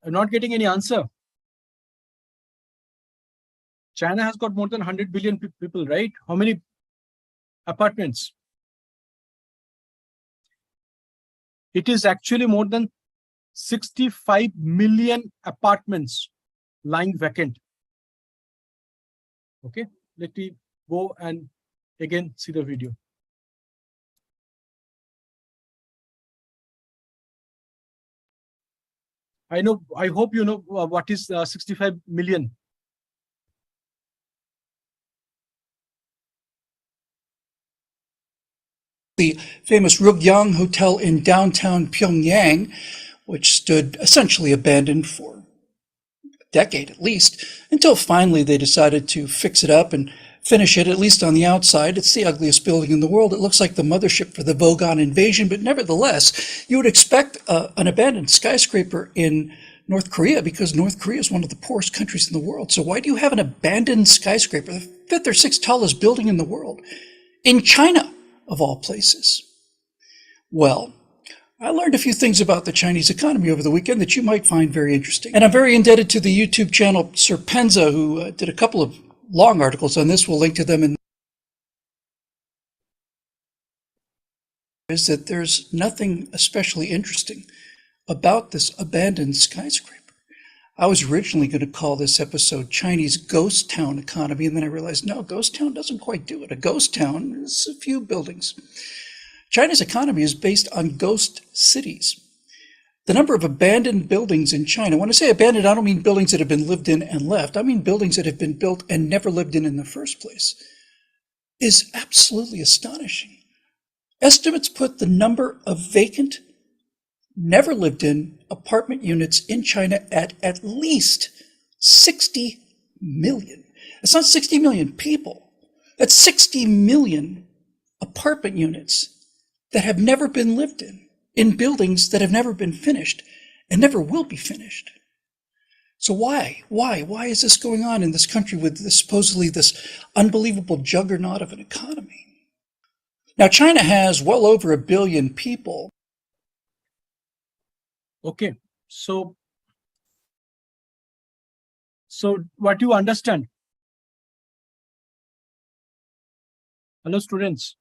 I'm not getting any answer. China has got more than 100 billion people, right? How many apartments? It is actually more than 65 million apartments lying vacant. Okay, let me go and again see the video. I hope you know what is 65 million. The famous Rugyang Hotel in downtown Pyongyang, which stood essentially abandoned for a decade at least, until finally they decided to fix it up and finish it, at least on the outside. It's the ugliest building in the world. It looks like the mothership for the Vogon invasion, but nevertheless, you would expect an abandoned skyscraper in North Korea, because North Korea is one of the poorest countries in the world. So why do you have an abandoned skyscraper, the 5th or 6th tallest building in the world, in China, of all places? Well, I learned a few things about the Chinese economy over the weekend that you might find very interesting. And I'm very indebted to the YouTube channel Sir Penza, who did a couple of long articles on this. We'll link to them. Is that there's nothing especially interesting about this abandoned skyscraper. I was originally going to call this episode Chinese Ghost Town Economy, and then I realized, no, Ghost Town doesn't quite do it. A ghost town is a few buildings. China's economy is based on ghost cities. The number of abandoned buildings in China, when I say abandoned, I don't mean buildings that have been lived in and left. I mean buildings that have been built and never lived in the first place, is absolutely astonishing. Estimates put the number of vacant, never lived in apartment units in China at least 60 million. It's not 60 million people. That's 60 million apartment units that have never been lived in buildings that have never been finished and never will be finished. So why is this going on in this country with supposedly this unbelievable juggernaut of an economy? Now, China has well over 1 billion people. Okay, so what do you understand? Hello, students.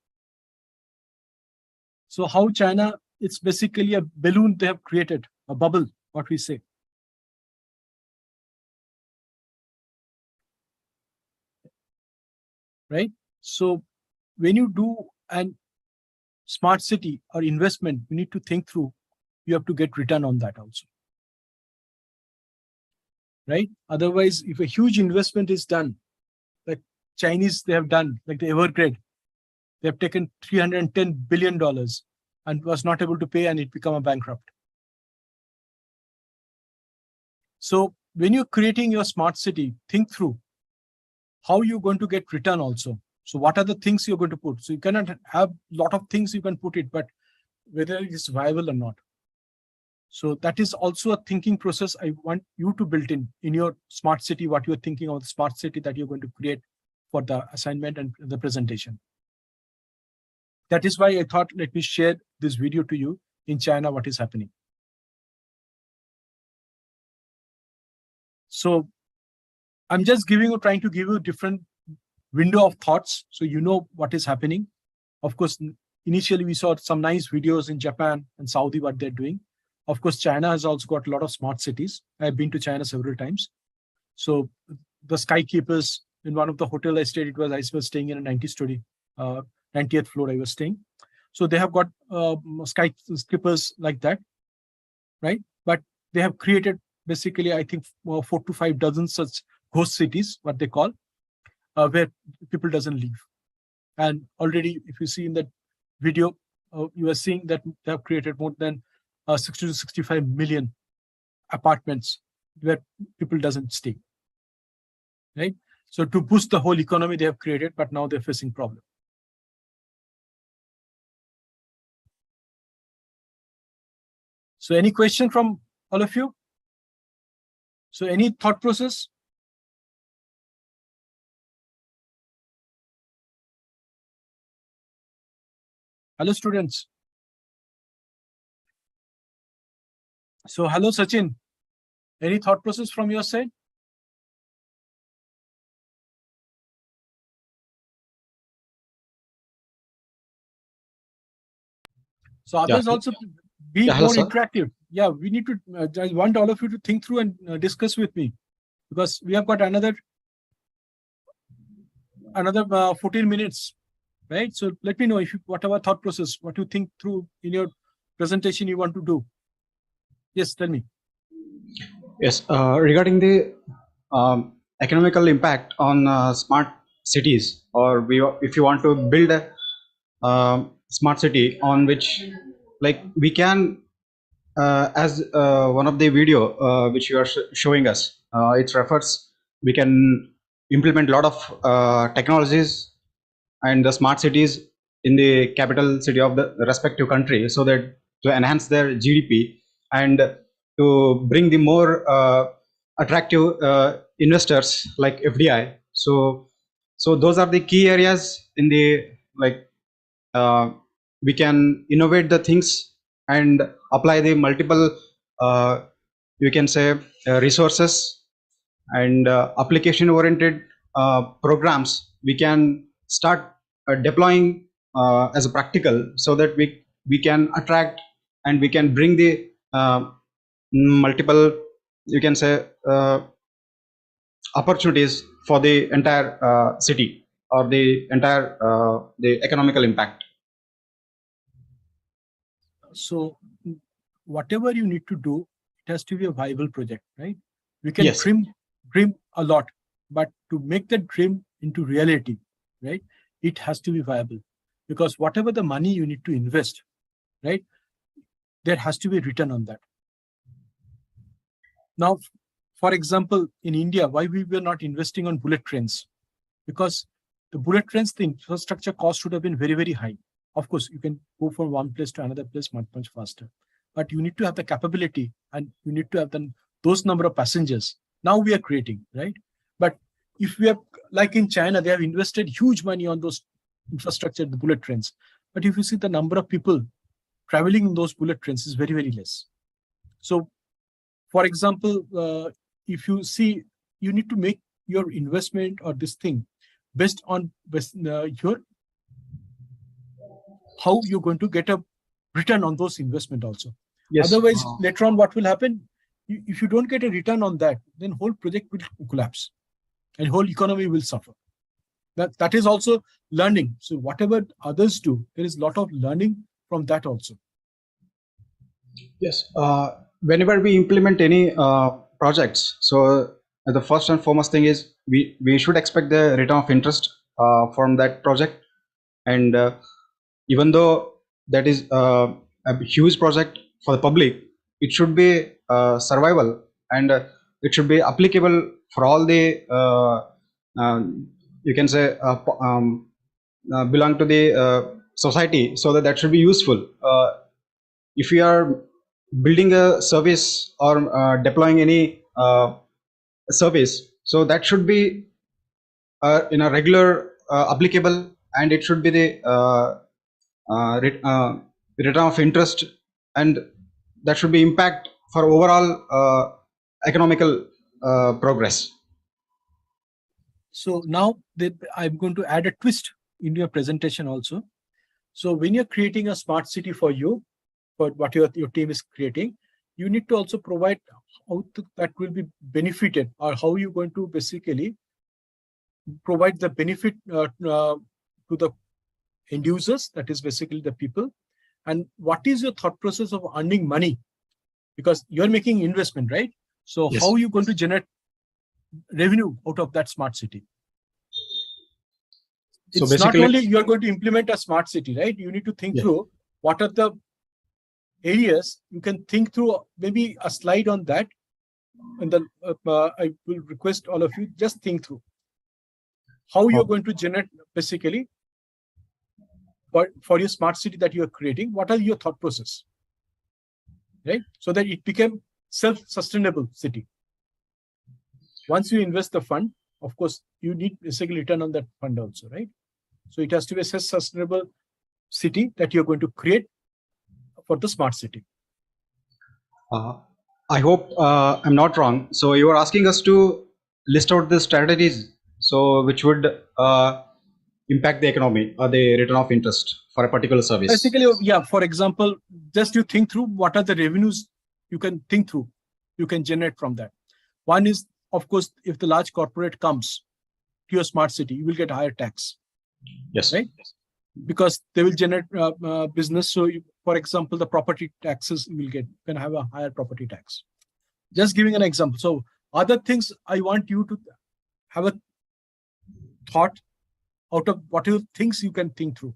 So how China, it's basically a balloon they have created, a bubble, what we say. Right? So when you do an smart city or investment, you need to think through, you have to get return on that also. Right? Otherwise, if a huge investment is done, like Chinese, they have done, like the Evergrande, they have taken $310 billion and was not able to pay, and it became a bankrupt. So when you're creating your smart city, think through how you're going to get return also. So what are the things you're going to put? So you cannot have a lot of things you can put it, but whether it is viable or not. So that is also a thinking process I want you to build in your smart city, what you're thinking of the smart city that you're going to create for the assignment and the presentation. That is why I thought, let me share this video to you in China, what is happening. So I'm just trying to give you a different window of thoughts so you know what is happening. Of course, initially we saw some nice videos in Japan and Saudi, what they're doing. Of course, China has also got a lot of smart cities. I've been to China several times. So the skykeepers in one of the hotel I stayed, I was staying in a 90th floor I was staying. So they have got skyscrapers like that, right? But they have created basically, I think, 4 to 5 dozen such ghost cities, what they call, where people doesn't live. And already, if you see in that video, you are seeing that they have created more than 60 to 65 million apartments where people doesn't stay, right? So to boost the whole economy they have created, but now they're facing problem. So any question from all of you? So any thought process? Hello, students. So hello, Sachin. Any thought process from your side? So others also be more interactive. Yeah, we need to, I want all of you to think through and discuss with me, because we have got another 14 minutes, right? So let me know if you, whatever thought process, what you think through in your presentation you want to do. Yes, tell me. Yes, regarding the economical impact on smart cities, or if you want to build a smart city on which, like, we can, as one of the video which you are showing us, it refers, we can implement a lot of technologies and the smart cities in the capital city of the respective country, so that to enhance their GDP and to bring the more attractive investors like FDI. So those are the key areas in the, like, we can innovate the things and apply the multiple you can say resources and application oriented programs we can start deploying as a practical, so that we can attract and we can bring the multiple, you can say, opportunities for the entire city or the entire the economical impact. So whatever you need to do, it has to be a viable project, right? We can dream a lot, but to make that dream into reality, right, it has to be viable, because whatever the money you need to invest, right, there has to be a return on that. Now, for example, in India, why we were not investing on bullet trains? Because the bullet trains, the infrastructure cost would have been very, very high. Of course, you can go from one place to another place much, much faster. But you need to have the capability and you need to have those number of passengers. Now we are creating, right? But if we have, like in China, they have invested huge money on those infrastructure, the bullet trains. But if you see the number of people traveling in those bullet trains is very, very less. So, for example, if you see, you need to make your investment or this thing based on your how you're going to get a return on those investment also. Yes. Otherwise, later on, what will happen? If you don't get a return on that, then whole project will collapse and whole economy will suffer. That is also learning. So whatever others do, there is a lot of learning from that also. Yes. Whenever we implement any projects, so the first and foremost thing is we should expect the return of interest from that project. And even though that is a huge project for the public, it should be survival, and it should be applicable for all the you can say belong to the society, so that should be useful. If you are building a service or deploying any service, so that should be in a regular applicable, and it should be the return of interest, and that should be impact for overall economical progress. So now I'm going to add a twist in your presentation also. So when you're creating a smart city for you, for what your team is creating, you need to also provide how that will be benefited, or how you're going to basically provide the benefit to the end users, that is basically the people. And what is your thought process of earning money? Because you're making investment, right? So Yes. how are you going to generate revenue out of that smart city? So It's not basically, only you're going to implement a smart city, right? You need to think Yeah. through what are the areas you can think through. Maybe a slide on that. And then I will request all of you just think through how you're going to generate basically for your smart city that you are creating. What are your thought process, right? So that it became self-sustainable city. Once you invest the fund, of course, you need basically return on that fund also, right? So it has to be a self-sustainable city that you're going to create for the smart city. I hope I'm not wrong. So you are asking us to list out the strategies, so which would impact the economy or the return of interest for a particular service. Basically, yeah, for example, just you think through what are the revenues you can think through, you can generate from that. One is, of course, if the large corporate comes to your smart city, you will get higher tax. Yes. Right? Because they will generate business. So, for example, the property taxes you will get, can have a higher property tax. Just giving an example. So, other things I want you to have a thought out of whatever things you can think through,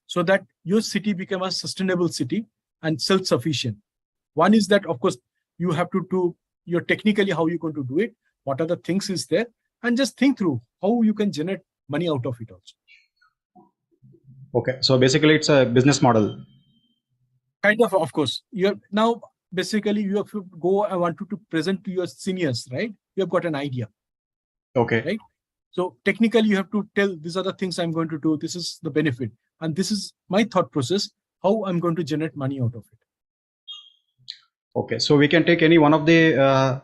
so that your city become a sustainable city and self-sufficient. One is that, of course, you have to do your technically how you're going to do it, what are the things is there, and just think through how you can generate money out of it also. Okay, so basically it's a business model. Kind of course. You're now basically you have to go, I want you to present to your seniors, right? You have got an idea. Okay. Right? So technically you have to tell these are the things I'm going to do, this is the benefit, and this is my thought process, how I'm going to generate money out of it. Okay, so we can take any one of the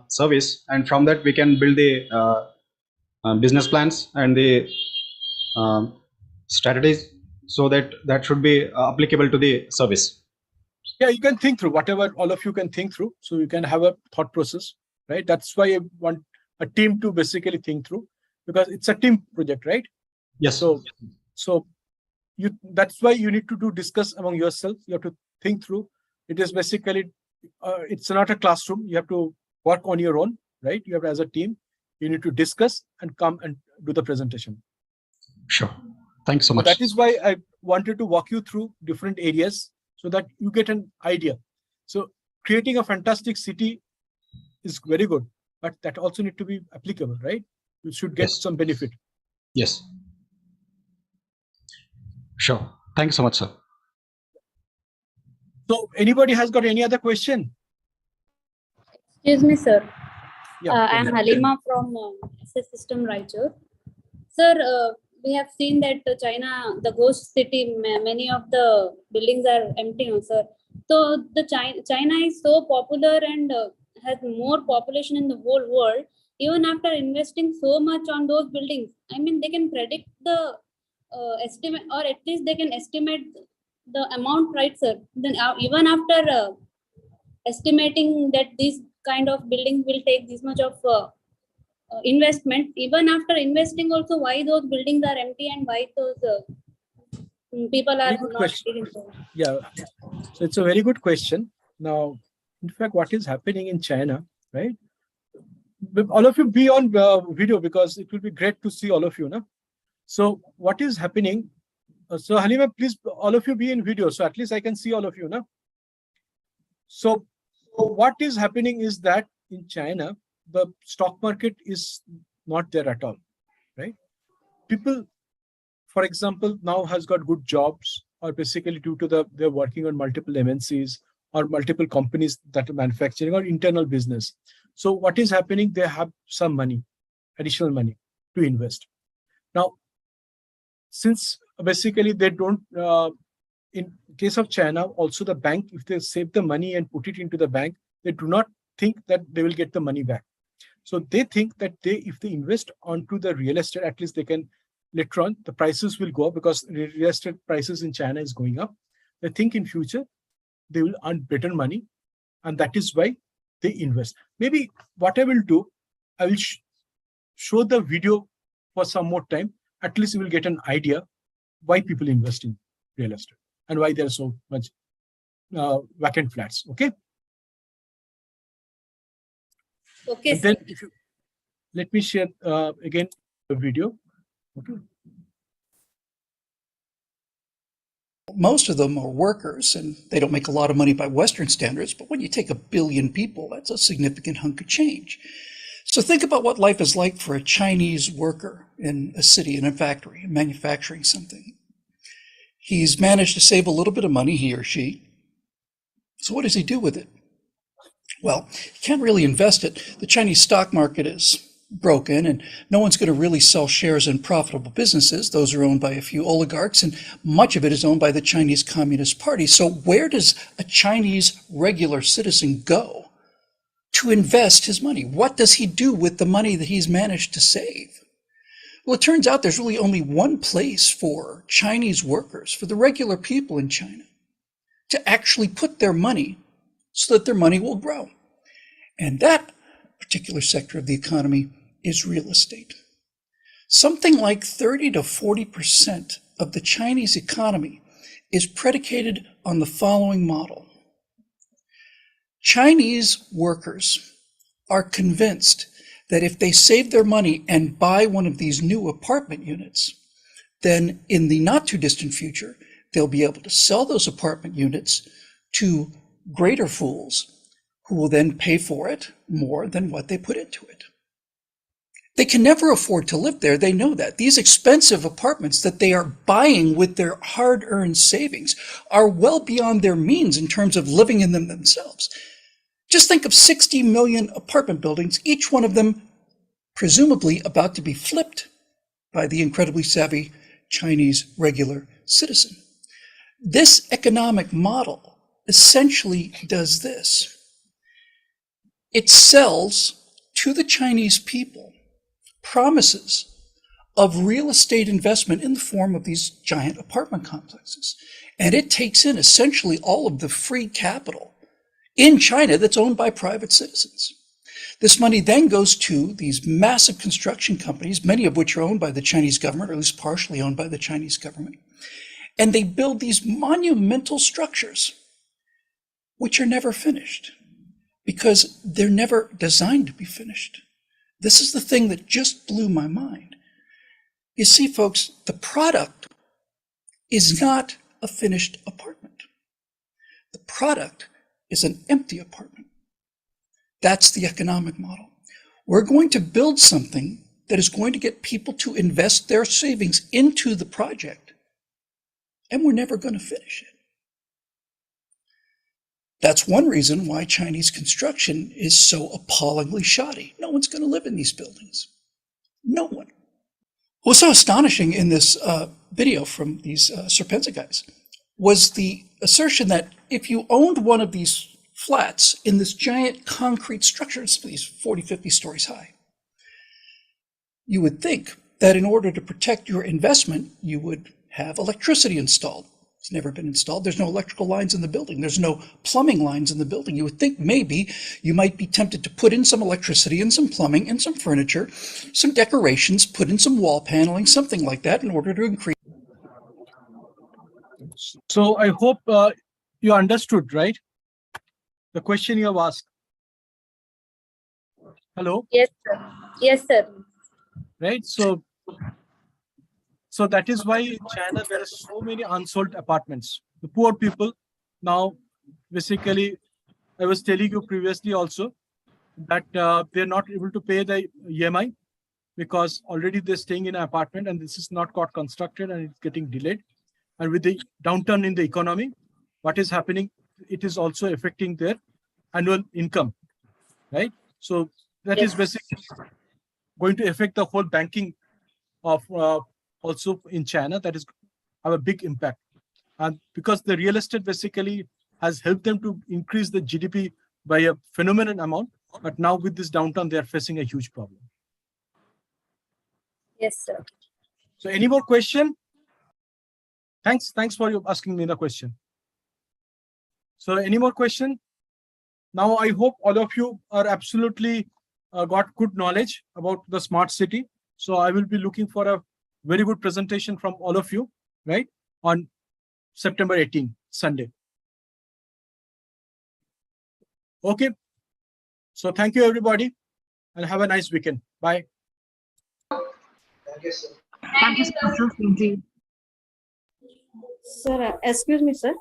service, and from that we can build the business plans and the strategies, so that should be applicable to the service. Yeah, you can think through whatever all of you can think through, so you can have a thought process, right? That's why I want a team to basically think through, because it's a team project, right? Yes. So that's why you need to discuss among yourself. You have to think through. It is basically it's not a classroom. You have to work on your own, right? You have to, as a team, you need to discuss and come and do the presentation. Sure. Thanks so much. That is why I wanted to walk you through different areas so that you get an idea. So creating a fantastic city is very good, but that also need to be applicable, right? You should get some benefit. Yes. Sure. Thanks so much, sir. So anybody has got any other question? Excuse me, sir. Yeah, I am Halima from SS System Raichur. Sir, we have seen that China, the ghost city, many of the buildings are empty now, sir. So the China is so popular and has more population in the whole world. Even after investing so much on those buildings, I mean, they can predict the estimate, or at least they can estimate the amount, right, sir? Then even after estimating that these kind of buildings will take this much of investment, even after investing also, why those buildings are empty and why those people are Very good not question. reading. Sir. Yeah, so it's a very good question. Now, in fact, what is happening in China, right? All of you be on video because it will be great to see all of you. No? So what is happening? So Halima, please, all of you be in video. So at least I can see all of you. No? So what is happening is that in China, the stock market is not there at all, right? People, for example, now has got good jobs, or basically due to they're working on multiple MNCs or multiple companies that are manufacturing or internal business. So what is happening? They have some money, additional money to invest. Now, since basically they don't, in case of China, also the bank, if they save the money and put it into the bank, they do not think that they will get the money back. So they think that if they invest onto the real estate, at least they can later on, the prices will go up because real estate prices in China is going up. They think in future they will earn better money, and that is why they invest. Maybe what I will do, I will show the video for some more time. At least you will get an idea why people invest in real estate and why there are so much vacant flats. Okay. Okay. And then if you let me share again the video. Okay. Most of them are workers, and they don't make a lot of money by Western standards, but when you take 1 billion people, that's a significant hunk of change. So think about what life is like for a Chinese worker in a city, in a factory, manufacturing something. He's managed to save a little bit of money, he or she. So what does he do with it? Well, he can't really invest it. The Chinese stock market is broken, and no one's going to really sell shares in profitable businesses. Those are owned by a few oligarchs, and much of it is owned by the Chinese Communist Party. So where does a Chinese regular citizen go to invest his money? What does he do with the money that he's managed to save? Well, it turns out there's really only one place for Chinese workers, for the regular people in China, to actually put their money so that their money will grow. And that particular sector of the economy is real estate. Something like 30 to 40% of the Chinese economy is predicated on the following model. Chinese workers are convinced that if they save their money and buy one of these new apartment units, then in the not too distant future, they'll be able to sell those apartment units to greater fools who will then pay for it more than what they put into it. They can never afford to live there. They know that. These expensive apartments that they are buying with their hard-earned savings are well beyond their means in terms of living in them themselves. Just think of 60 million apartment buildings, each one of them presumably about to be flipped by the incredibly savvy Chinese regular citizen. This economic model essentially does this. It sells to the Chinese people promises of real estate investment in the form of these giant apartment complexes. And it takes in essentially all of the free capital in China that's owned by private citizens. This money then goes to these massive construction companies, many of which are owned by the Chinese government, or at least partially owned by the Chinese government. And they build these monumental structures, which are never finished, because they're never designed to be finished. This is the thing that just blew my mind. You see, folks, the product is not a finished apartment. The product is an empty apartment. That's the economic model. We're going to build something that is going to get people to invest their savings into the project, and we're never going to finish it. That's one reason why Chinese construction is so appallingly shoddy. No one's going to live in these buildings. No one. What's so astonishing in this video from these Serpenza guys was the assertion that if you owned one of these flats in this giant concrete structure, it's these 40, 50 stories high, you would think that in order to protect your investment, you would have electricity installed. It's never been installed. There's no electrical lines in the building. There's no plumbing lines in the building. You would think maybe you might be tempted to put in some electricity and some plumbing and some furniture, some decorations, put in some wall paneling, something like that in order to increase. So I hope you understood, right? The question you have asked. Hello? Yes, sir. Yes, sir. Right? So that is why in China there are so many unsold apartments. The poor people now, basically, I was telling you previously also that they're not able to pay the EMI because already they're staying in an apartment and this is not got constructed and it's getting delayed. And with the downturn in the economy, what is happening? It is also affecting their annual income, right? So that is basically going to affect the whole banking of also in China. That is have a big impact, and because the real estate basically has helped them to increase the GDP by a phenomenal amount, but now with this downturn, they are facing a huge problem. Yes, sir. So, any more question? Thanks for you asking me the question. So, any more question? Now, I hope all of you are absolutely got good knowledge about the smart city. So, I will be looking for a very good presentation from all of you, right, on September 18, Sunday. Okay. So, thank you, everybody, and have a nice weekend. Bye. Thank you, sir. Sir, excuse me, sir.